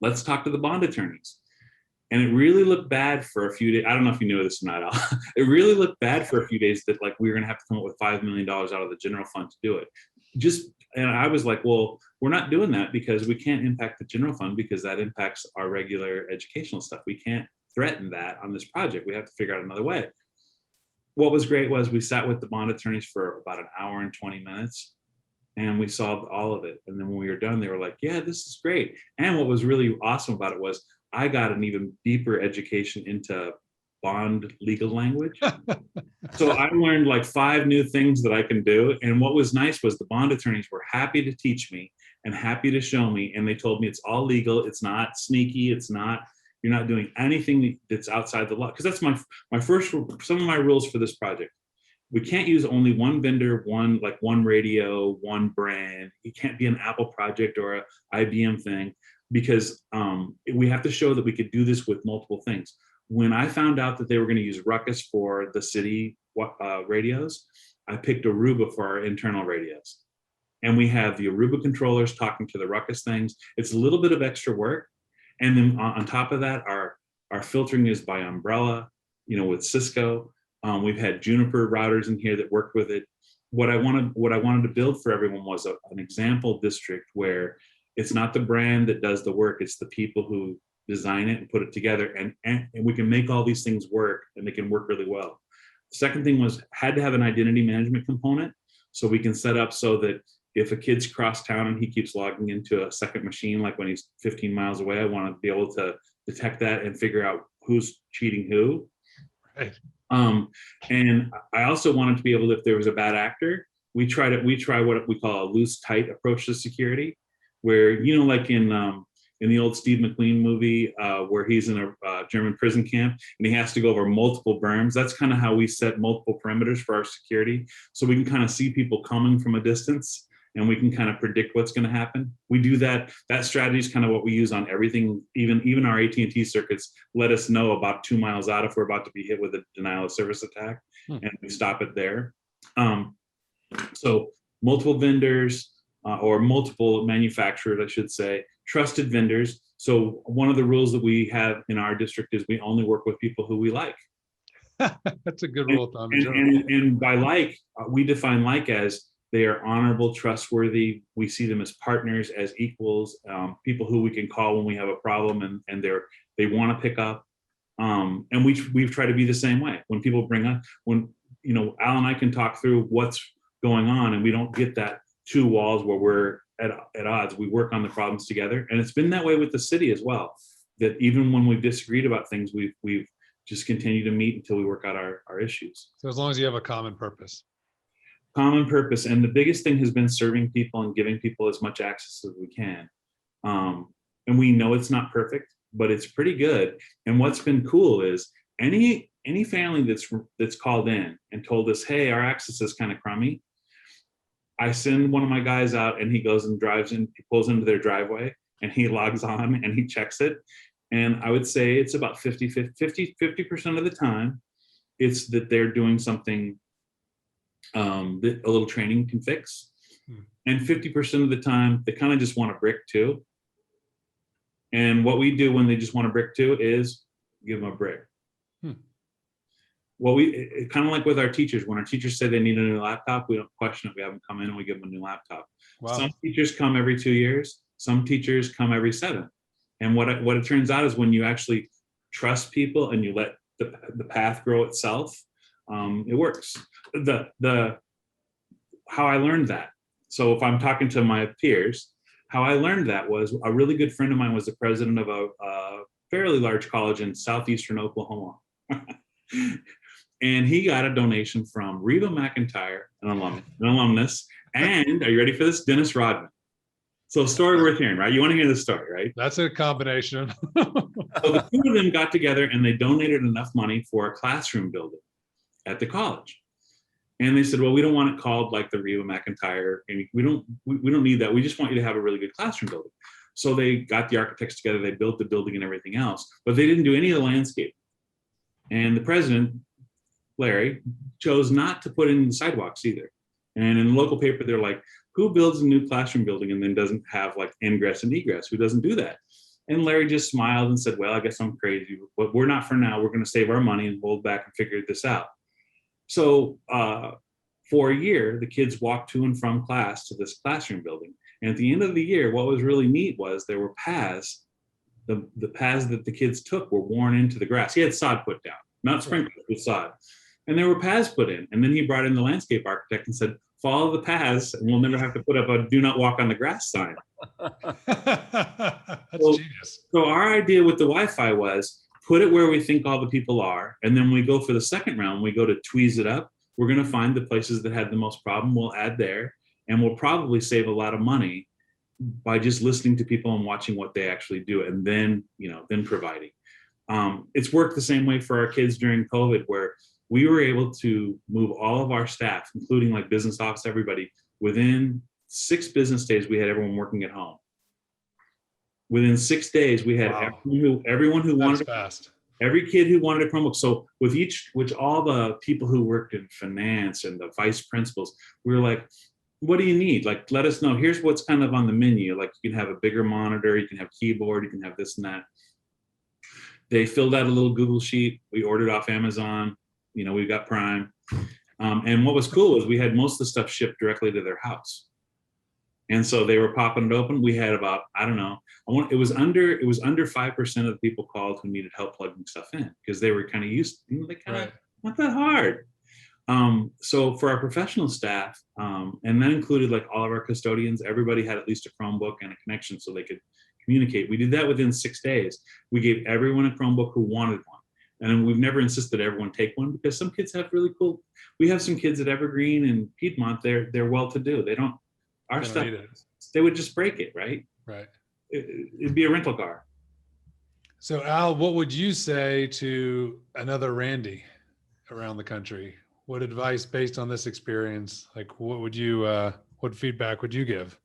Speaker 3: let's talk to the bond attorneys. And it really looked bad for a few days. I don't know if you knew this or not. It really looked bad for a few days that we were going to have to come up with $5 million out of the general fund to do it. And I was like, well, we're not doing that because we can't impact the general fund, because that impacts our regular educational stuff. We can't threaten that on this project. We have to figure out another way. What was great was we sat with the bond attorneys for about an hour and 20 minutes, and we solved all of it. And then when we were done, they were like, yeah, this is great. And what was really awesome about it was I got an even deeper education into bond legal language. So I learned 5 new things that I can do. And what was nice was the bond attorneys were happy to teach me and happy to show me. And they told me it's all legal. It's not sneaky. You're not doing anything that's outside the law. Because that's some of my rules for this project. We can't use only one vendor, one radio, one brand. It can't be an Apple project or a IBM thing, because we have to show that we could do this with multiple things. When I found out that they were going to use Ruckus for the city radios, I picked Aruba for our internal radios. And we have the Aruba controllers talking to the Ruckus things. It's a little bit of extra work. And then on top of that, our filtering is by Umbrella, with Cisco. We've had Juniper routers in here that work with it. What I wanted to build for everyone was an example district where it's not the brand that does the work, it's the people who design it and put it together, and we can make all these things work, and they can work really well. The second thing had to have an identity management component, so we can set up so that if a kid's cross town and he keeps logging into a second machine, like when he's 15 miles away, I want to be able to detect that and figure out who's cheating who.
Speaker 1: Right.
Speaker 3: And I also wanted to be able to, if there was a bad actor, we try what we call a loose tight approach to security, where, you know, like in the old Steve McQueen movie, where he's in a German prison camp and he has to go over multiple berms. That's kind of how we set multiple perimeters for our security, so we can kind of see people coming from a distance and we can kind of predict what's going to happen. We do that. That strategy is kind of what we use on everything. Even our AT&T circuits let us know about 2 miles out if we're about to be hit with a denial of service attack, and we stop it there. So multiple vendors, or multiple manufacturers, I should say, trusted vendors. So one of the rules that we have in our district is we only work with people who we like.
Speaker 1: That's a good rule of thumb.
Speaker 3: And by like, we define like as they are honorable, trustworthy. We see them as partners, as equals, people who we can call when we have a problem and they want to pick up. And we've tried to be the same way. When people bring up, when, you know, Al and I can talk through what's going on, and we don't get that two walls where we're at odds. We work on the problems together. And it's been that way with the city as well, that even when we've disagreed about things, we've just continued to meet until we work out our issues.
Speaker 1: So as long as you have a common purpose.
Speaker 3: Common purpose. And the biggest thing has been serving people and giving people as much access as we can. And we know it's not perfect, but it's pretty good. And what's been cool is any family that's called in and told us, hey, our access is kind of crummy, I send one of my guys out and he goes and drives in, he pulls into their driveway and he logs on and he checks it. And I would say it's about 50% of the time, it's that they're doing something that a little training can fix. And 50% of the time, they kind of just want a brick too. And what we do when they just want a brick too is give them a brick. Well, kind of like with our teachers, when our teachers say they need a new laptop, we don't question it. We have them come in and we give them a new laptop. Wow. Some teachers come every 2 years. Some teachers come every 7. And what it turns out is when you actually trust people and you let the path grow itself, it works. How I learned that. So if I'm talking to my peers, how I learned that was a really good friend of mine was the president of a fairly large college in southeastern Oklahoma. And he got a donation from Reba McEntire, an alumnus, and are you ready for this? Dennis Rodman. So story worth hearing, right? You want to hear the story, right?
Speaker 1: That's a combination.
Speaker 3: So the two of them got together and they donated enough money for a classroom building at the college. And they said, well, we don't want it called like the Reba McEntire. And we don't need that. We just want you to have a really good classroom building. So they got the architects together, they built the building and everything else, but they didn't do any of the landscape. And the president, Larry, chose not to put in the sidewalks either. And in the local paper, they're like, who builds a new classroom building and then doesn't have like ingress and egress? Who doesn't do that? And Larry just smiled and said, well, I guess I'm crazy, but we're not for now. We're going to save our money and hold back and figure this out. So for a year, the kids walked to and from class to this classroom building. And at the end of the year, what was really neat was there were paths. The paths that the kids took were worn into the grass. He had sod put down, not sprinkled with sod. And there were paths put in. And then he brought in the landscape architect and said, follow the paths and we'll never have to put up a do not walk on the grass sign.
Speaker 1: That's genius.
Speaker 3: So our idea with the Wi-Fi was put it where we think all the people are. And then when we go for the second round, we go to tweeze it up. We're going to find the places that had the most problem. We'll add there. And we'll probably save a lot of money by just listening to people and watching what they actually do. And then, then providing. It's worked the same way for our kids during COVID, where we were able to move all of our staff, including like business office, everybody, within 6 business days, we had everyone working at home. Within 6 days, we had everyone who wanted
Speaker 1: fast.
Speaker 3: Every kid who wanted a Chromebook. So with all the people who worked in finance and the vice principals, we were like, what do you need? Like, let us know. Here's what's kind of on the menu. Like, you can have a bigger monitor, you can have keyboard, you can have this and that. They filled out a little Google sheet. We ordered off Amazon. We've got Prime. And what was cool was we had most of the stuff shipped directly to their house. And so they were popping it open. We had about, it was under 5% of the people called who needed help plugging stuff in because they were kind of used, not that hard. So for our professional staff, and that included like all of our custodians, everybody had at least a Chromebook and a connection so they could communicate. We did that within 6 days. We gave everyone a Chromebook who wanted one. And we've never insisted everyone take one because some kids have really cool, we have some kids at Evergreen and Piedmont, they're well-to-do. They don't, our stuff, they would just break it, right?
Speaker 1: Right.
Speaker 3: It'd be a rental car.
Speaker 1: So Al, what would you say to another Randy around the country? What advice based on this experience, like what would you, what feedback would you give?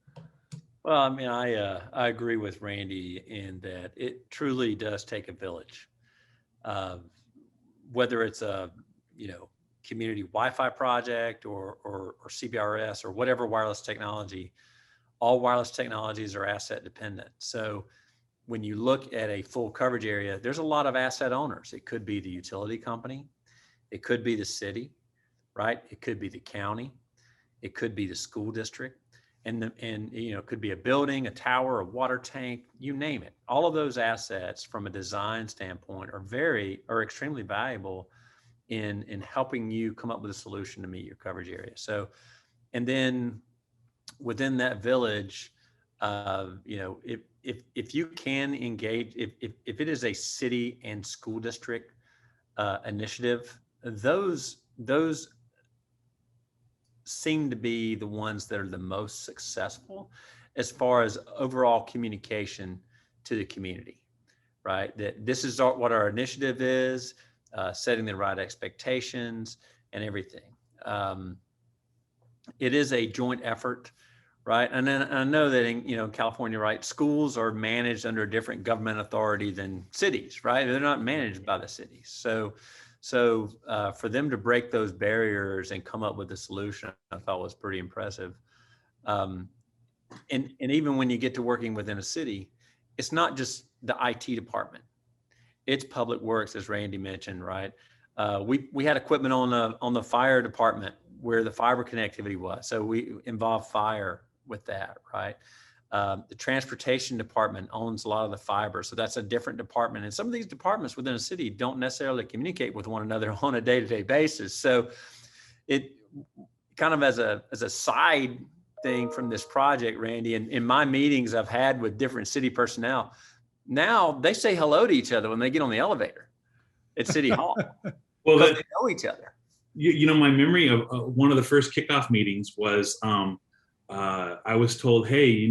Speaker 4: Well, I mean, I agree with Randy in that it truly does take a village. Whether it's a, community Wi-Fi project or CBRS or whatever wireless technology, all wireless technologies are asset dependent. So when you look at a full coverage area, there's a lot of asset owners. It could be the utility company. It could be the city, right? It could be the county. It could be the school district. And it could be a building, a tower, a water tank, you name it. All of those assets from a design standpoint are extremely valuable in helping you come up with a solution to meet your coverage area. So, and then within that village, if you can engage, if it is a city and school district initiative, those seem to be the ones that are the most successful as far as overall communication to the community, right? That this is what our initiative is, setting the right expectations and everything. It is a joint effort, right? And then I know that in California, right, schools are managed under a different government authority than cities, right? They're not managed by the cities. So for them to break those barriers and come up with a solution, I thought was pretty impressive. And even when you get to working within a city, it's not just the IT department. It's public works, as Randy mentioned, right? We had equipment on the fire department where the fiber connectivity was. So we involved fire with that, right? The transportation department owns a lot of the fiber. So that's a different department. And some of these departments within a city don't necessarily communicate with one another on a day-to-day basis. So it kind of as a side thing from this project, Randy, and in my meetings I've had with different city personnel, now they say hello to each other when they get on the elevator at City Hall.
Speaker 3: Well,
Speaker 4: because they know each other.
Speaker 3: My memory of one of the first kickoff meetings was I was told, hey,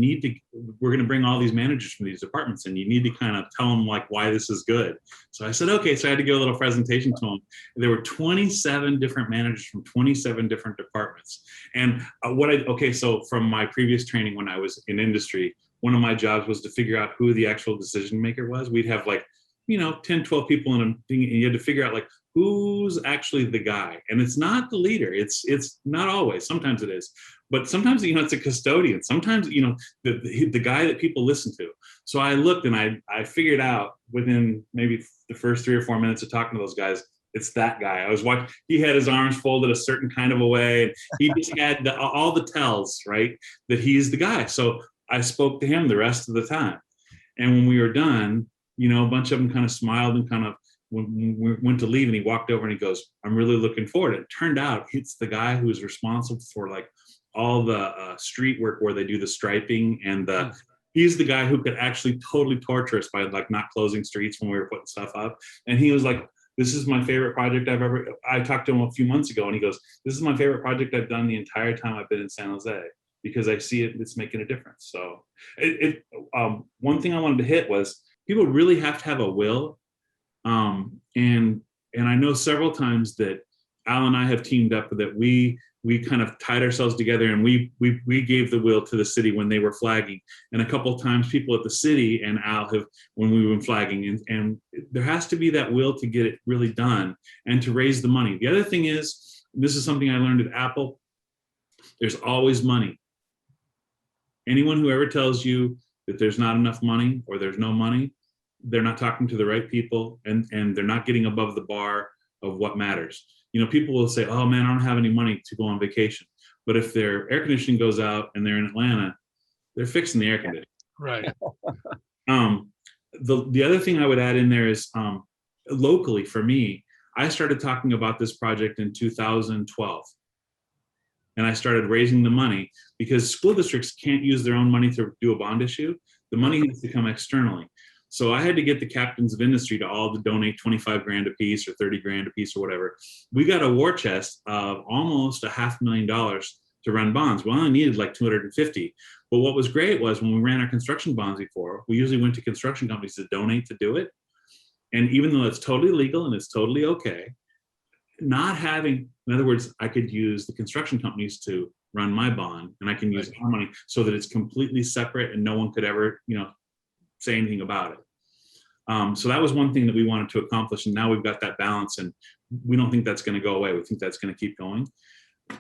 Speaker 3: we're going to bring all these managers from these departments and you need to kind of tell them like why this is good. So I said, okay. So I had to give a little presentation to them. There were 27 different managers from 27 different departments. And so from my previous training when I was in industry, one of my jobs was to figure out who the actual decision maker was. We'd have 10, 12 people in a thing, and you had to figure out who's actually the guy. And it's not the leader. It's not always. Sometimes it is, but sometimes it's a custodian. Sometimes the guy that people listen to. So I looked and I figured out within maybe the first 3 or 4 minutes of talking to those guys, it's that guy. I was watching. He had his arms folded a certain kind of a way. And he just had all the tells, right, that he's the guy. So I spoke to him the rest of the time. And when we were done, a bunch of them kind of smiled and kind of when we went to leave, and he walked over and he goes, I'm really looking forward. It turned out it's the guy who is responsible for all the street work where they do the striping and he's the guy who could actually totally torture us by not closing streets when we were putting stuff up. And he was like, this is my favorite project I talked to him a few months ago and he goes, this is my favorite project I've done the entire time I've been in San Jose because I see it's making a difference. So one thing I wanted to hit was people really have to have a will. And I know several times that Al and I have teamed up that we kind of tied ourselves together and we gave the will to the city when they were flagging. And a couple of times people at the city and Al have when we were flagging and there has to be that will to get it really done and to raise the money. The other thing is, this is something I learned at Apple, there's always money. Anyone who ever tells you that there's not enough money or there's no money, they're not talking to the right people and they're not getting above the bar of what matters. People will say, oh man, I don't have any money to go on vacation. But if their air conditioning goes out and they're in Atlanta, they're fixing the air conditioning.
Speaker 1: Right.
Speaker 3: The other thing I would add in there is locally for me, I started talking about this project in 2012. And I started raising the money because school districts can't use their own money to do a bond issue. The money has to come externally. So I had to get the captains of industry to all to donate 25 grand a piece or 30 grand a piece or whatever. We got a war chest of almost $500,000 to run bonds. We only needed like 250. But what was great was when we ran our construction bonds before, we usually went to construction companies to donate to do it. And even though it's totally legal and it's totally okay, not having, in other words, I could use the construction companies to run my bond, and I can use our money so that it's completely separate and no one could ever, say anything about it. So that was one thing that we wanted to accomplish, and now we've got that balance, and we don't think that's going to go away. We think that's going to keep going.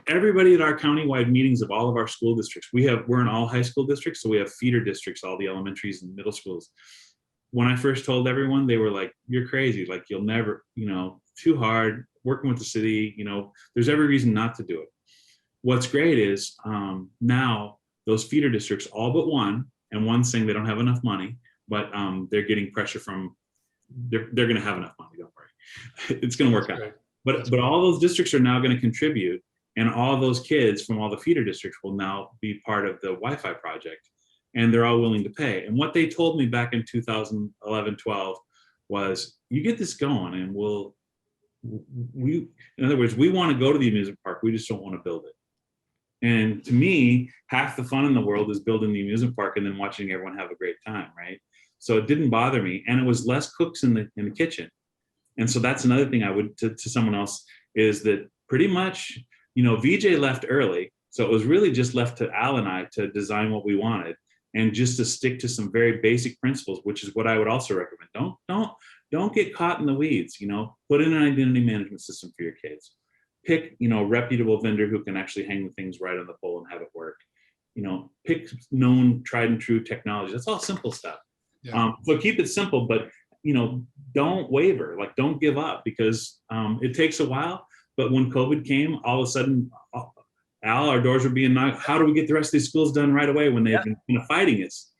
Speaker 3: Everybody at our countywide meetings of all of our school districts, we're in all high school districts, so we have feeder districts, all the elementaries and middle schools. When I first told everyone, they were like, "You're crazy! Like you'll never, too hard." Working with the city, there's every reason not to do it. What's great is now those feeder districts, all but one, and one's saying they don't have enough money, but they're getting pressure from, they're going to have enough money, don't worry. It's going to work out. But all those districts are now going to contribute, and all those kids from all the feeder districts will now be part of the Wi-Fi project, and they're all willing to pay. And what they told me back in 2011, 12 was, you get this going and in other words, we want to go to the amusement park, we just don't want to build it. And to me, half the fun in the world is building the amusement park and then watching everyone have a great time, right? So it didn't bother me, and it was less cooks in the kitchen. And so that's another thing I would to someone else is that pretty much, VJ left early, so it was really just left to Al and I to design what we wanted and just to stick to some very basic principles, which is what I would also recommend. Don't get caught in the weeds, put in an identity management system for your kids. Pick, a reputable vendor who can actually hang the things right on the pole and have it work. Pick known, tried and true technology. That's all simple stuff. Yeah. So keep it simple, but, don't waver, like don't give up, because it takes a while. But when COVID came, all of a sudden, Al, our doors were being knocked. How do we get the rest of these schools done right away when they've been fighting us?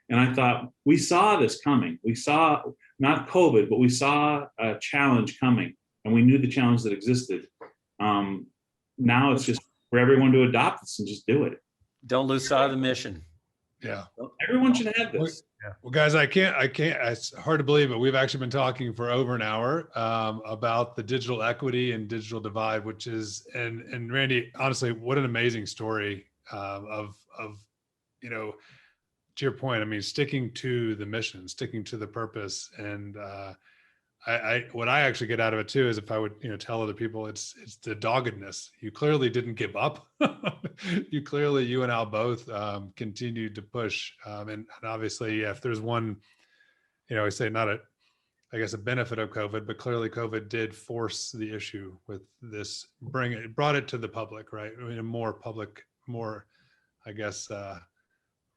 Speaker 3: And I thought, we saw this coming. We saw not COVID, but we saw a challenge coming, and we knew the challenge that existed. Now it's just for everyone to adopt this and just do it.
Speaker 4: Don't lose sight of the mission.
Speaker 1: Yeah.
Speaker 3: Everyone should have this.
Speaker 1: Well, guys, I can't, it's hard to believe, but we've actually been talking for over an hour about the digital equity and digital divide, which is, and Randy, honestly, what an amazing story of to your point, I mean, sticking to the mission, sticking to the purpose. And what I actually get out of it too is if I would, tell other people, it's the doggedness. You clearly didn't give up. You and Al both continued to push. And obviously, if there's one, I say not a benefit of COVID, but clearly COVID did force the issue with this, brought it to the public, right? I mean, a more public, more,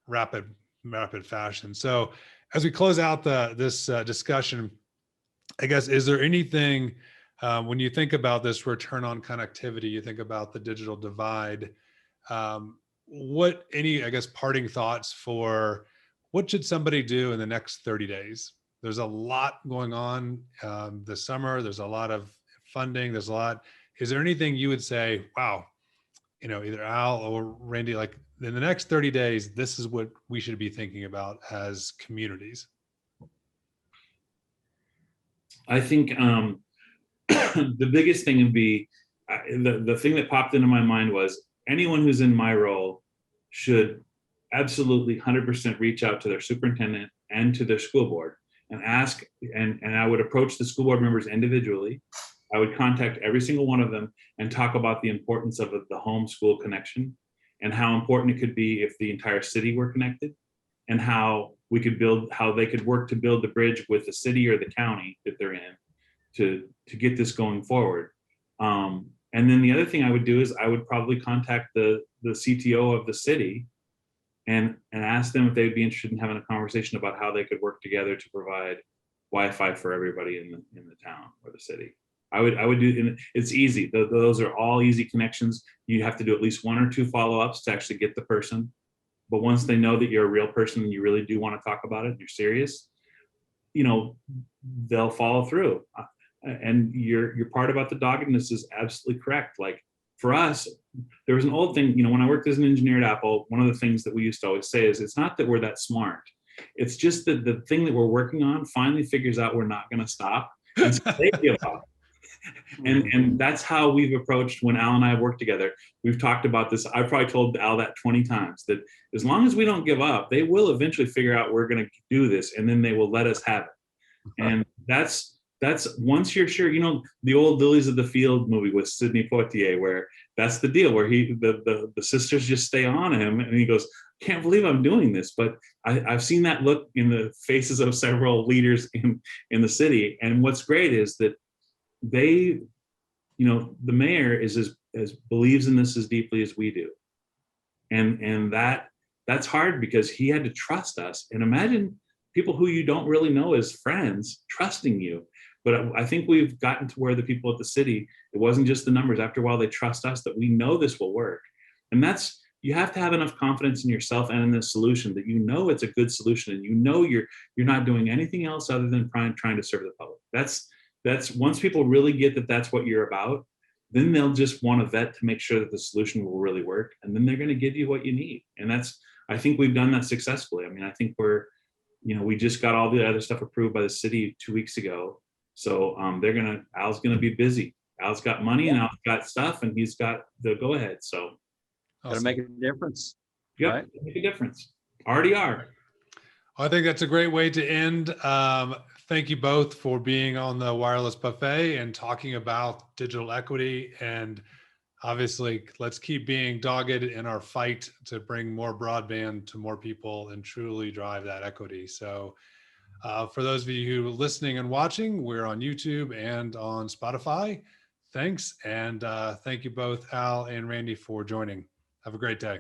Speaker 1: rapid fashion. So as we close out this discussion, is there anything when you think about this return on connectivity, you think about the digital divide, parting thoughts for what should somebody do in the next 30 days? There's a lot going on this summer. There's a lot of funding. Is there anything you would say, wow, either Al or Randy, like in the next 30 days, this is what we should be thinking about as communities?
Speaker 3: I think the biggest thing would be, the thing that popped into my mind was anyone who's in my role should absolutely 100% reach out to their superintendent and to their school board and ask, and I would approach the school board members individually. I would contact every single one of them and talk about the importance of the home school connection and how important it could be if the entire city were connected, and how we could how they could work to build the bridge with the city or the county that they're in to get this going forward. And then the other thing I would do is I would probably contact the CTO of the city and ask them if they'd be interested in having a conversation about how they could work together to provide Wi-Fi for everybody in the town or the city. I would do, and it's easy. Those are all easy connections. You have to do at least 1 or 2 follow-ups to actually get the person. But once they know that you're a real person and you really do want to talk about it, and you're serious, they'll follow through. And your part about the doggedness is absolutely correct. Like for us, there was an old thing, when I worked as an engineer at Apple, one of the things that we used to always say is it's not that we're that smart. It's just that the thing that we're working on finally figures out we're not going to stop. And so they give up. And that's how we've approached when Al and I work together. We've talked about this. I've probably told Al that 20 times, that as long as we don't give up, they will eventually figure out we're going to do this, and then they will let us have it. And that's once you're sure, the old Lilies of the Field movie with Sidney Poitier, where that's the deal, where the sisters just stay on him, and he goes, can't believe I'm doing this. But I've seen that look in the faces of several leaders in the city. And what's great is that they, the mayor is as believes in this as deeply as we do. And that's hard because he had to trust us. And imagine people who you don't really know as friends trusting you. But I think we've gotten to where the people at the city, it wasn't just the numbers. After a while, they trust us that we know this will work. And you have to have enough confidence in yourself and in the solution that it's a good solution, and you're not doing anything else other than trying to serve the public. That's once people really get that that's what you're about, then they'll just want to vet to make sure that the solution will really work, and then they're going to give you what you need. And I think we've done that successfully. I mean, I think we just got all the other stuff approved by the city 2 weeks ago. So Al's gonna be busy. Al's got money and Al's got stuff, and he's got the go ahead. So
Speaker 4: Gotta make a difference.
Speaker 3: yeah,
Speaker 4: Right?
Speaker 3: make a difference. Already are.
Speaker 1: I think that's a great way to end. Thank you both for being on the Wireless Buffet and talking about digital equity. And obviously, let's keep being dogged in our fight to bring more broadband to more people and truly drive that equity. So for those of you who are listening and watching, we're on YouTube and on Spotify. Thanks. And thank you both, Al and Randy, for joining. Have a great day.